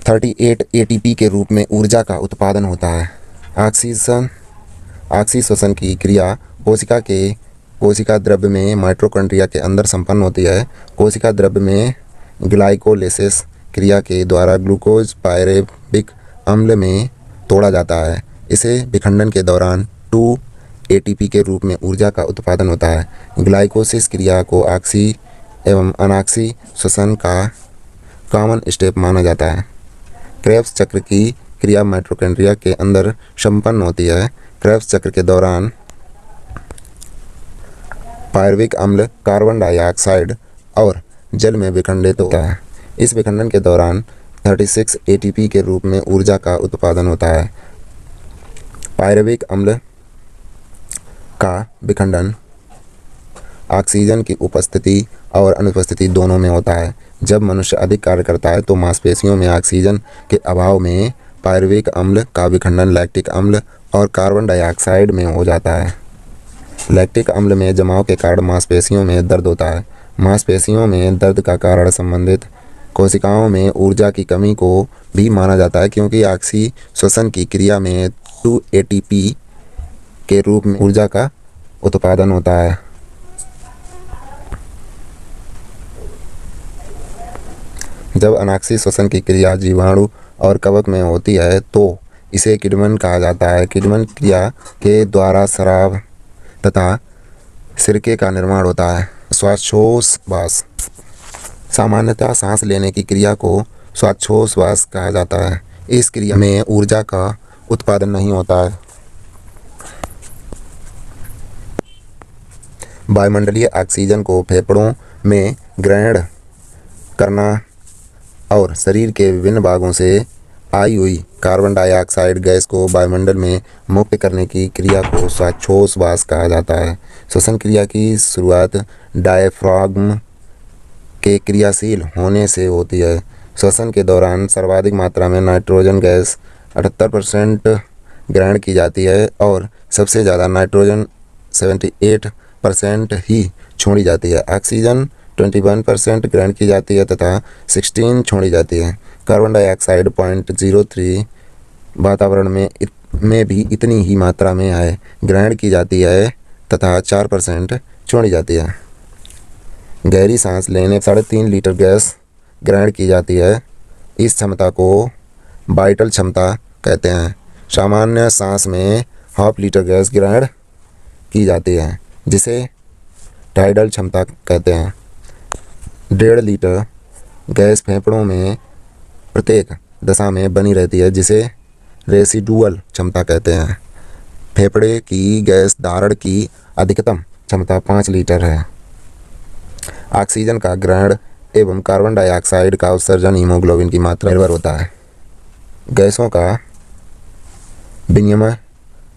Speaker 1: 38 एटीपी के रूप में ऊर्जा का उत्पादन होता है। ऑक्सी श्वसन की क्रिया कोशिका द्रव्य में माइटोकॉन्ड्रिया के अंदर संपन्न होती है। कोशिका द्रव्य में ग्लाइकोलिसिस क्रिया के द्वारा ग्लूकोज पायरेविक अम्ल में तोड़ा जाता है। इसे विखंडन के दौरान 2 एटीपी के रूप में ऊर्जा का उत्पादन होता है। ग्लाइकोलिसिस क्रिया को ऑक्सी एवं अनाक्सी श्वसन का कॉमन स्टेप माना जाता है। क्रेब्स चक्र की क्रिया माइटोकॉन्ड्रिया के अंदर संपन्न होती है। क्रेब्स चक्र के दौरान पायरुविक अम्ल कार्बन डाइऑक्साइड और जल में विखंडित होता है। इस विखंडन के दौरान 36 एटीपी के रूप में ऊर्जा का उत्पादन होता है। पायरुविक अम्ल का विखंडन ऑक्सीजन की उपस्थिति और अनुपस्थिति दोनों में होता है। जब मनुष्य अधिक कार्य करता है तो मांसपेशियों में ऑक्सीजन के अभाव में पायरुविक अम्ल का विखंडन लैक्टिक अम्ल और कार्बन डाइऑक्साइड में हो जाता है। लैक्टिक अम्ल में जमाव के कारण मांसपेशियों में दर्द होता है। मांसपेशियों में दर्द का कारण संबंधित कोशिकाओं में ऊर्जा की कमी को भी माना जाता है, क्योंकि ऑक्सी श्वसन की क्रिया में 2 एटीपी के रूप में ऊर्जा का उत्पादन होता है। जब अनाक्सी श्वसन की क्रिया जीवाणु और कवक में होती है तो इसे किण्वन कहा जाता है। किण्वन क्रिया के द्वारा शराब तथा सिरके का निर्माण होता है। श्वासोच्छ्वास, सामान्यतः सांस लेने की क्रिया को श्वासोच्छ्वास कहा जाता है। इस क्रिया में ऊर्जा का उत्पादन नहीं होता है। वायुमंडलीय ऑक्सीजन को फेफड़ों में ग्रहण करना और शरीर के विभिन्न भागों से आई हुई कार्बन डाइऑक्साइड गैस को वायुमंडल में मुक्त करने की क्रिया को श्वासोच्छ्वास कहा जाता है। श्वसन क्रिया की शुरुआत डायफ्राग्म के क्रियाशील होने से होती है। श्वसन के दौरान सर्वाधिक मात्रा में नाइट्रोजन गैस 78% ग्रहण की जाती है और सबसे ज़्यादा नाइट्रोजन 78% ही छोड़ी जाती है। ऑक्सीजन 21% ग्रहण की जाती है तथा 16 छोड़ी जाती है। कार्बन डाइऑक्साइड 0.03 वातावरण में भी इतनी ही मात्रा में है ग्रहण की जाती है तथा 4% छोड़ी जाती है। गहरी सांस लेने 3.5 लीटर गैस ग्रहण की जाती है। इस क्षमता को वाइटल क्षमता कहते हैं। सामान्य सांस में 1/2 लीटर गैस ग्रहण की जाती है, जिसे टाइडल क्षमता कहते हैं। 1.5 लीटर गैस फेफड़ों में प्रत्येक दशा में बनी रहती है, जिसे रेसिडुअल क्षमता कहते हैं। फेफड़े की गैस धारण की अधिकतम क्षमता 5 लीटर है। ऑक्सीजन का ग्रहण एवं कार्बन डाइऑक्साइड का उत्सर्जन हीमोग्लोबिन की मात्रा निर्भर होता है। गैसों का विनिमय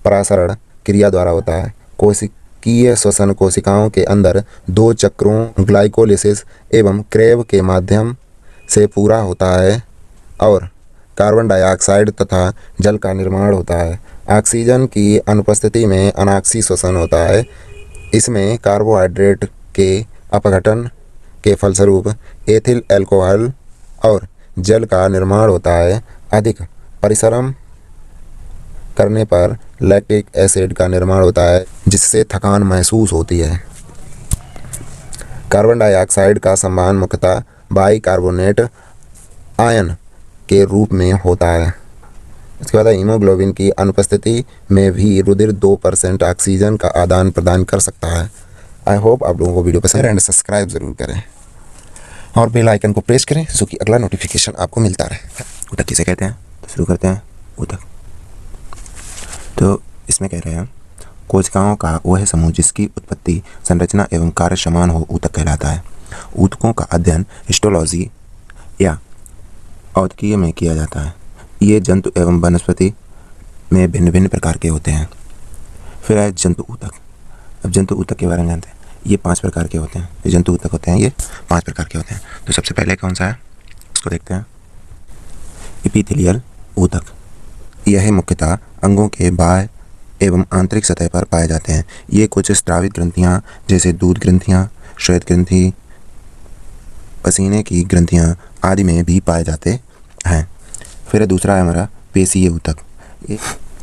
Speaker 1: परासरण क्रिया द्वारा होता है। कोशिकीय श्वसन कोशिकाओं के अंदर 2 चक्रों ग्लाइकोलिसिस एवं क्रेब के माध्यम से पूरा होता है और कार्बन डाइऑक्साइड तथा जल का निर्माण होता है। ऑक्सीजन की अनुपस्थिति में अनाक्सी श्वसन होता है। इसमें कार्बोहाइड्रेट के अपघटन के फलस्वरूप एथिल अल्कोहल और जल का निर्माण होता है। अधिक परिश्रम करने पर लैक्टिक एसिड का निर्माण होता है, जिससे थकान महसूस होती है। कार्बन डाइऑक्साइड का संवहन मुख्यतः बाइकार्बोनेट आयन के रूप में होता है। इसके बाद हीमोग्लोबिन की अनुपस्थिति में भी रुधिर 2% ऑक्सीजन का आदान प्रदान कर सकता है। आई होप आप लोगों को वीडियो पसंद है एंड सब्सक्राइब ज़रूर करें और बेल आइकन को प्रेस करें, जो कि अगला नोटिफिकेशन आपको मिलता रहे। ऊतक किसे कहते हैं? तो शुरू करते हैं। ऊतक तो इसमें कह रहे हैं कोशिकाओं का वह समूह जिसकी उत्पत्ति, संरचना एवं कार्य समान हो ऊतक कहलाता है। ऊतकों का अध्ययन हिस्टोलॉजी या औतकीय में किया जाता है। ये जंतु एवं वनस्पति में भिन्न भिन्न प्रकार के होते हैं। फिर है जंतु ऊतक। अब जंतु ऊतक के बारे में जानते हैं। ये 5 प्रकार के होते हैं। ये जंतु ऊतक होते हैं, ये 5 प्रकार के होते हैं। तो सबसे पहले कौन सा है उसको देखते हैं। एपिथेलियल ऊतक। यह मुख्यतः अंगों के बाह्य एवं आंतरिक सतह पर पाए जाते हैं। ये कुछ स्रावित ग्रंथियां जैसे दूध ग्रंथियां, श्वेत ग्रंथि, पसीने की ग्रंथियां आदि में भी पाए जाते हैं। फिर दूसरा है हमारा पेशीय ऊतक।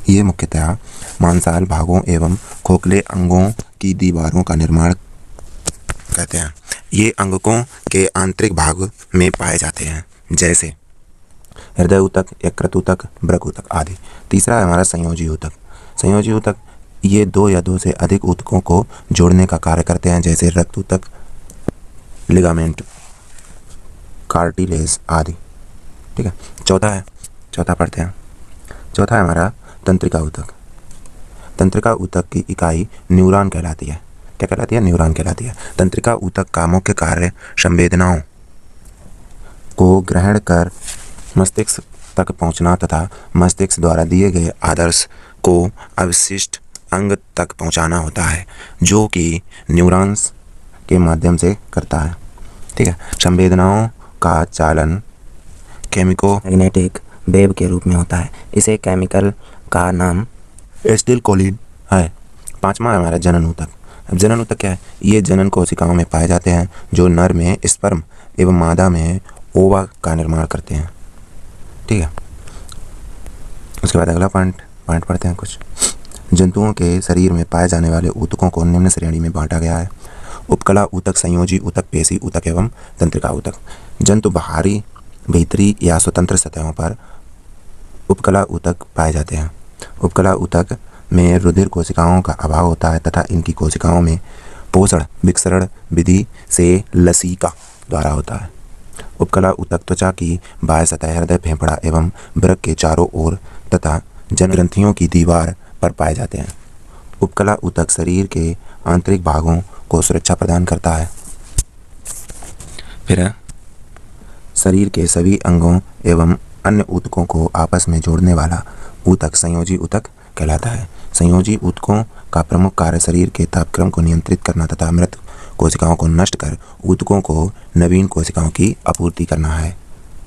Speaker 1: ये मुख्यतः मांसाल भागों एवं खोखले अंगों की दीवारों का निर्माण करते हैं। ये अंगकों के आंतरिक भाग में पाए जाते हैं, जैसे हृदय ऊतक, यकृत ऊतक, वृक्क ऊतक आदि। तीसरा है हमारा संयोजी ऊतक। संयोजी ऊतक ये 2 या 2 से अधिक ऊतकों को जोड़ने का कार्य करते हैं, जैसे रक्त ऊतक, लिगामेंट, कार्टिलेज आदि। ठीक है। चौथा पढ़ते हैं। चौथा है हमारा तंत्रिका ऊतक। तंत्रिका ऊतक की इकाई न्यूरॉन कहलाती है। क्या कहलाती है? न्यूरॉन कहलाती है। तंत्रिका ऊतक का मुख्य कार्य संवेदनाओं को ग्रहण कर मस्तिष्क तक पहुंचना तथा मस्तिष्क द्वारा दिए गए आदर्श को अवशिष्ट अंग तक पहुंचाना होता है, जो कि न्यूरॉन्स के माध्यम से करता है। ठीक है। संवेदनाओं का चालन केमिको-मैग्नेटिक वेव के रूप में होता है। इसे केमिकल का नाम एसिटिलकोलिन है। 5वां है हमारा जनन ऊतक। अब जनन ऊतक क्या है? ये जनन कोशिकाओं में पाए जाते हैं, जो नर में स्पर्म एवं मादा में ओवा का निर्माण करते हैं। ठीक है। उसके बाद अगला पॉइंट पढ़ते हैं कुछ। जंतुओं के शरीर में पाए जाने वाले ऊतकों को निम्न श्रेणी में बांटा गया है। उपकला ऊतक, संयोजी ऊतक, पेशी ऊतक एवं तंत्रिका ऊतक। जंतु बाहरी, भीतरी या स्वतंत्र सतहों पर उपकला ऊतक पाए जाते हैं। उपकला ऊतक में रुधिर कोशिकाओं का अभाव होता है तथा इनकी कोशिकाओं में पोषण विकसरण विधि से लसिका द्वारा होता है। उपकला ऊतक त्वचा की बाह्य सतह, हृदय, फेफड़ा एवं वृक्क के चारों ओर तथा जनग्रंथियों की दीवार पर पाए जाते हैं। उपकला ऊतक शरीर के आंतरिक भागों को सुरक्षा प्रदान करता है। फिर शरीर के सभी अंगों एवं अन्य ऊतकों को आपस में जोड़ने वाला ऊतक संयोजी ऊतक कहलाता है। संयोजी ऊतकों का प्रमुख कार्य शरीर के तापक्रम को नियंत्रित करना तथा मृत कोशिकाओं को नष्ट कर ऊतकों को नवीन कोशिकाओं की आपूर्ति करना है।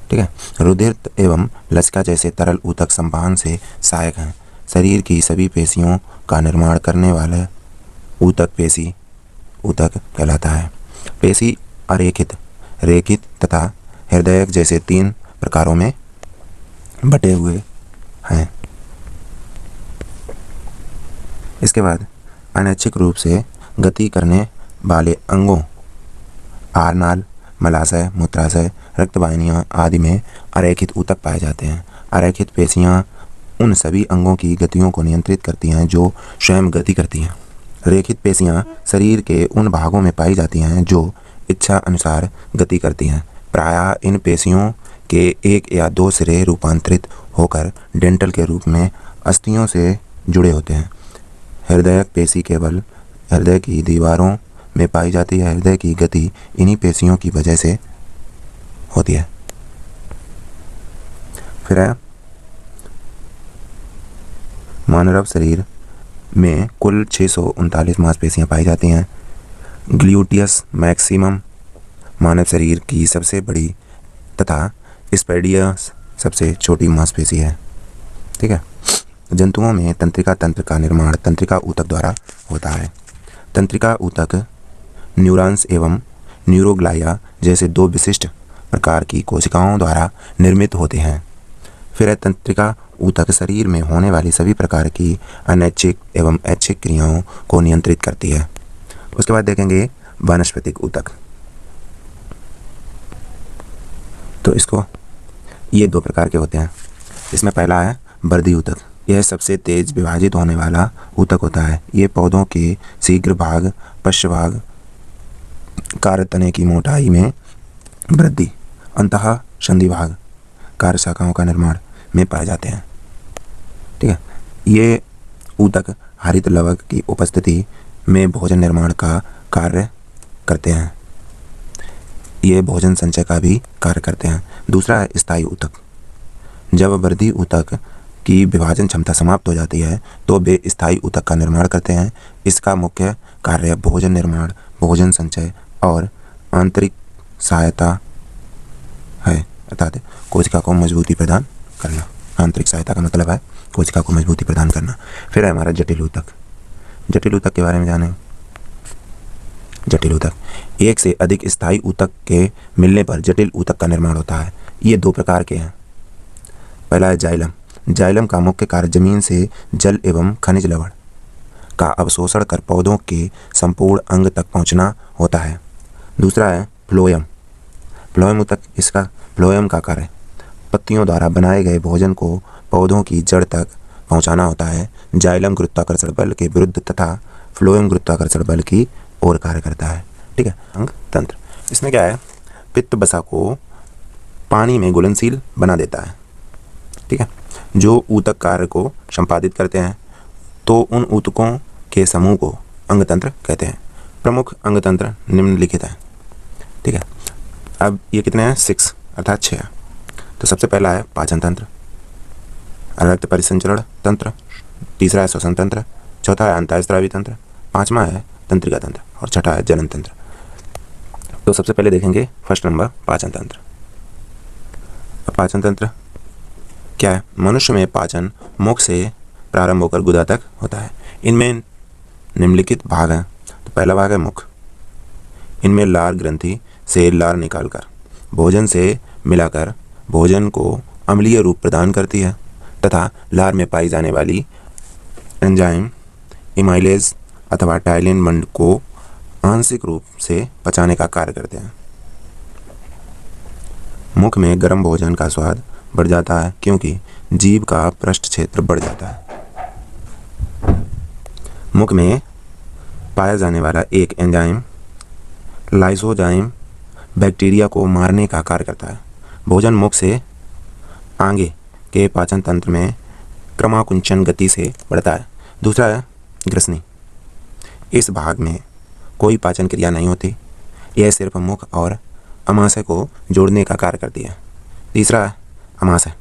Speaker 1: ठीक है। रुधिर एवं लसिका जैसे तरल ऊतक संवहन से सहायक हैं। शरीर की सभी पेशियों का निर्माण करने वाला ऊतक पेशी ऊतक कहलाता है। पेशी अरेखित, रेखित तथा हृदयक जैसे 3 प्रकारों में बटे हुए हैं। इसके बाद अनैच्छिक रूप से गति करने वाले अंगों आरनाल, मलाशय, मूत्राशय, रक्तवाहिनियाँ आदि में अरेखित ऊतक पाए जाते हैं। अरेखित पेशियाँ उन सभी अंगों की गतियों को नियंत्रित करती हैं जो स्वयं गति करती हैं। रेखित पेशियाँ शरीर के उन भागों में पाई जाती हैं जो इच्छा अनुसार गति करती हैं। प्रायः इन पेशियों के 1 या 2 सिरे रूपांतरित होकर डेंटल के रूप में अस्थियों से जुड़े होते हैं। हृदयक पेशी केवल हृदय की दीवारों में पाई जाती है। हृदय की गति इन्हीं पेशियों की वजह से होती है। फिर है मानव शरीर में कुल 639 मांसपेशियां पाई जाती हैं। ग्लूटियस मैक्सिमम मानव शरीर की सबसे बड़ी तथा स्पेडियस सबसे छोटी मांसपेशी है। ठीक है। जंतुओं में तंत्रिका तंत्र का निर्माण तंत्रिका ऊतक द्वारा होता है। तंत्रिका ऊतक न्यूरॉन्स एवं न्यूरोग्लाया जैसे 2 विशिष्ट प्रकार की कोशिकाओं द्वारा निर्मित होते हैं। फिर तंत्रिका ऊतक शरीर में होने वाली सभी प्रकार की अनैच्छिक एवं ऐच्छिक क्रियाओं को नियंत्रित करती है। उसके बाद देखेंगे वानस्पतिक ऊतक। तो इसको ये 2 प्रकार के होते हैं। इसमें पहला है वर्दी ऊतक। यह सबसे तेज विभाजित होने वाला ऊतक होता है। ये पौधों के शीघ्र भाग, पश्चभाग, कार्य तने की मोटाई में वृद्धि, अंतः संधि भाग, कार्य शाखाओं का निर्माण में पाए जाते हैं। ठीक है। ये ऊतक हरित लवक की उपस्थिति में भोजन निर्माण का कार्य करते हैं। ये भोजन संचय का भी कार्य करते हैं। दूसरा है स्थायी ऊतक। जब वृद्धि ऊतक की विभाजन क्षमता समाप्त हो जाती है तो वे स्थायी ऊतक का निर्माण करते हैं। इसका मुख्य कार्य भोजन निर्माण, भोजन संचय और आंतरिक सहायता है, अर्थात कोशिका को मजबूती प्रदान करना। आंतरिक सहायता का मतलब है कोशिका को मजबूती प्रदान करना। फिर है हमारा जटिल ऊतक। जटिल ऊतक के बारे में जानें। जटिल ऊतक, एक से अधिक स्थायी ऊतक के मिलने पर जटिल ऊतक का निर्माण होता है। ये दो प्रकार के हैं। पहला है जाइलम। जाइलम का मुख्य कार्य जमीन से जल एवं खनिज लवण का अवशोषण कर पौधों के संपूर्ण अंग तक पहुंचना होता है। दूसरा है फ्लोएम। फ्लोएम ऊतक, इसका फ्लोएम का कार्य पत्तियों द्वारा बनाए गए भोजन को पौधों की जड़ तक पहुंचाना होता है। जाइलम गुरुत्वाकर्षण बल के विरुद्ध तथा फ्लोएम गुरुत्वाकर्षण बल की ओर कार्य करता है। ठीक है। अंग तंत्र, इसमें क्या है, पित्त वसा को पानी में घुलनशील बना देता है। ठीक है। जो ऊतक कार्य को संपादित करते हैं तो उन ऊतकों के समूह को अंग तंत्र कहते हैं। प्रमुख अंग तंत्र निम्नलिखित हैं। ठीक है। अब ये कितने हैं, 6 अर्थात 6 हैं। तो सबसे पहला है पाचन तंत्र, रक्त परिसंचरण तंत्र, तीसरा है श्वसन तंत्र, चौथा है अंतःस्रावी तंत्र, पांचवा है तंत्रिका तंत्र और छठा है जनन तंत्र। तो सबसे पहले देखेंगे फर्स्ट नंबर पाचन तंत्र। पाचन तंत्र क्या है, मनुष्य में पाचन मुख से प्रारंभ होकर गुदा तक होता है। इनमें निम्नलिखित भाग हैं। तो पहला भाग है मुख। इनमें लार ग्रंथि से लार निकालकर भोजन से मिलाकर भोजन को अम्लीय रूप प्रदान करती है तथा लार में पाई जाने वाली एंजाइम इमाइलेज अथवा टाइलिन मंड को आंशिक रूप से पचाने का कार्य करते हैं। मुख में गर्म भोजन का स्वाद बढ़ जाता है क्योंकि जीभ का पृष्ठ क्षेत्र बढ़ जाता है। मुख में पाया जाने वाला एक एंजाइम लाइसोजाइम बैक्टीरिया को मारने का कार्य करता है। भोजन मुख से आगे के पाचन तंत्र में क्रमाकुंचन गति से बढ़ता है। दूसरा है ग्रसनी। इस भाग में कोई पाचन क्रिया नहीं होती, यह सिर्फ मुख और अमाशय को जोड़ने का कार्य करती है। तीसरा है अमाशय।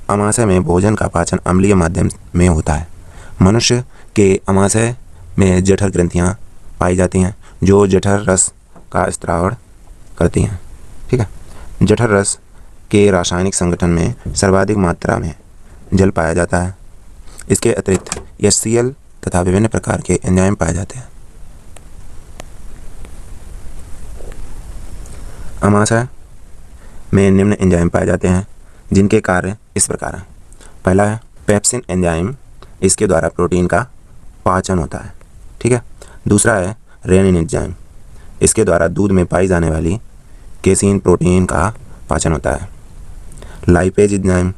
Speaker 1: अमाशय में भोजन का पाचन अम्लीय माध्यम में होता है। मनुष्य के अमाशय में जठर ग्रंथियाँ पाई जाती हैं जो जठर रस का स्त्रावण करती हैं। ठीक है। जठर रस के रासायनिक संगठन में सर्वाधिक मात्रा में जल पाया जाता है। इसके अतिरिक्त HCl तथा विभिन्न प्रकार के एंजाइम पाए जाते हैं। अमाशय में निम्न एंजाइम पाए जाते हैं जिनके कार्य इस प्रकार हैं। पहला है पेप्सिन एंजाइम, इसके द्वारा प्रोटीन का पाचन होता है। ठीक है। दूसरा है रेनिन एंजाइम, इसके द्वारा दूध में पाई जाने वाली केसीन प्रोटीन का पाचन होता है। लाइपेज एंजाइम,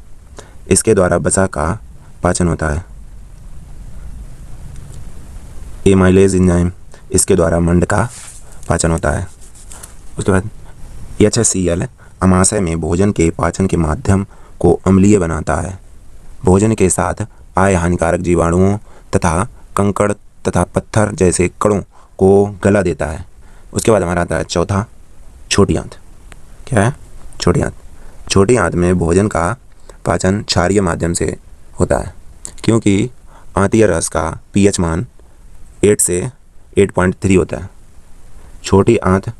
Speaker 1: इसके द्वारा वसा का पाचन होता है। एमाइलेज एंजाइम, इसके द्वारा मंड का पाचन होता है। उसके बाद HCl अमाशय में भोजन के पाचन के माध्यम को अम्लीय बनाता है। भोजन के साथ आए हानिकारक जीवाणुओं तथा कंकड़ तथा पत्थर जैसे कणों को गला देता है। उसके बाद हमारा आता है चौथा छोटी आंत। क्या है, छोटी आंत। छोटी आंत में भोजन का पाचन क्षारीय माध्यम से होता है क्योंकि आंतीय रस का pH मान 8 से 8.3 होता है। छोटी आंत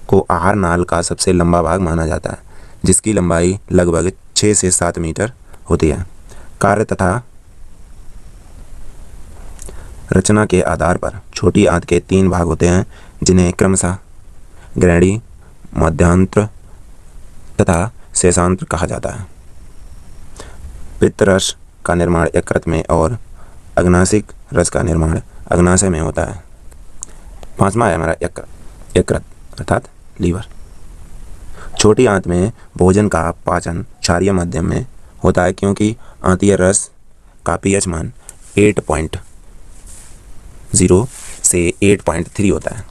Speaker 1: को आहार नाल का सबसे लंबा भाग माना जाता है जिसकी लंबाई लगभग 6 से 7 मीटर होती है। कार्य तथा रचना के आधार पर छोटी आंत के 3 भाग होते हैं जिन्हें क्रमशः ग्रैणी, मध्यांत्र तथा शेषांत्र कहा जाता है। पित्त रस का निर्माण यकृत में और अग्नाशिक रस का निर्माण अग्नाशय में होता है। पांचवा है हमारा यकृत अर्थात लीवर। छोटी आंत में भोजन का पाचन क्षारीय माध्यम में होता है क्योंकि आंतीय रस का pH मान 8.0 से 8.3 होता है।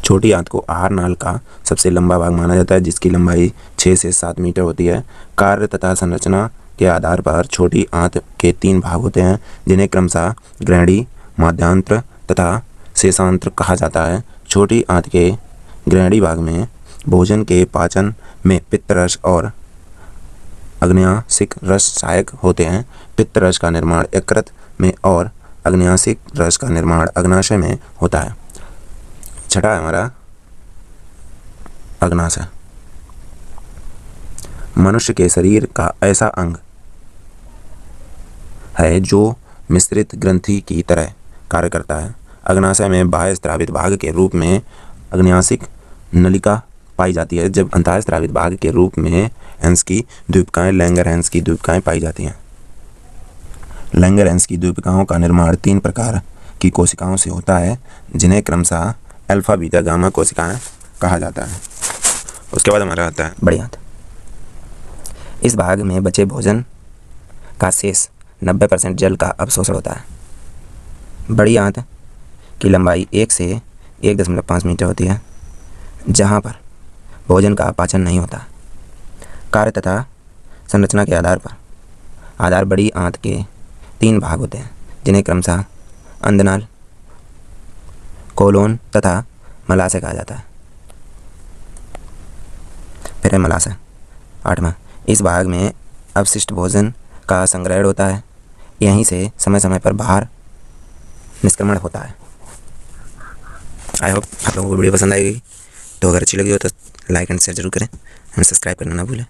Speaker 1: छोटी आंत को आहार नाल का सबसे लंबा भाग माना जाता है जिसकी लंबाई 6 से 7 मीटर होती है। कार्य तथा संरचना के आधार पर छोटी आंत के 3 भाग होते हैं जिन्हें क्रमशः ग्रहणी, मध्यांत्र तथा शेषांत्र कहा जाता है। छोटी आंत के ग्रहणी भाग में भोजन के पाचन में पित्त रस और आग्नेयाशिक रस सहायक होते हैं। पित्त रस का निर्माण यकृत में और आग्नेयाशिक रस का निर्माण अग्नाशय में होता है। छठा है हमारा अग्नाशय। मनुष्य के शरीर का ऐसा अंग है जो मिश्रित ग्रंथि की तरह कार्य करता है। अग्नाशय में बाह्य स्रावित भाग के रूप में आग्नेयाशिक नलिका पाई जाती है, जब अंतःस्रावित भाग के रूप में हैंस की द्वीपिकाएं, लैंगरहैंस की द्वीपिकाएं पाई जाती हैं। लैंगरहैंस की द्वीपिकाओं का निर्माण 3 प्रकार की कोशिकाओं से होता है जिन्हें क्रमशः अल्फा, बीटा, गामा कोशिकाएं कहा जाता है। उसके बाद हमारा आता है बड़ी आंत। इस भाग में बचे भोजन का शेष 90% जल का अवशोषण होता है। बड़ी आंत की लंबाई 1 से 1.5 मीटर होती है, जहाँ पर भोजन का पाचन नहीं होता। कार्य तथा संरचना के आधार बड़ी आंत के 3 भाग होते हैं जिन्हें क्रमशः अंधनाल, कोलोन तथा मलाशय कहा जाता है। फिर है मलाशय, 8वां। इस भाग में अवशिष्ट भोजन का संग्रहण होता है। यहीं से समय समय पर बाहर निष्क्रमण होता है। आई होप आप लोगों को वीडियो पसंद आएगी। तो अगर अच्छी लगी हो तो लाइक एंड शेयर जरूर करें एंड सब्सक्राइब करना ना भूलें।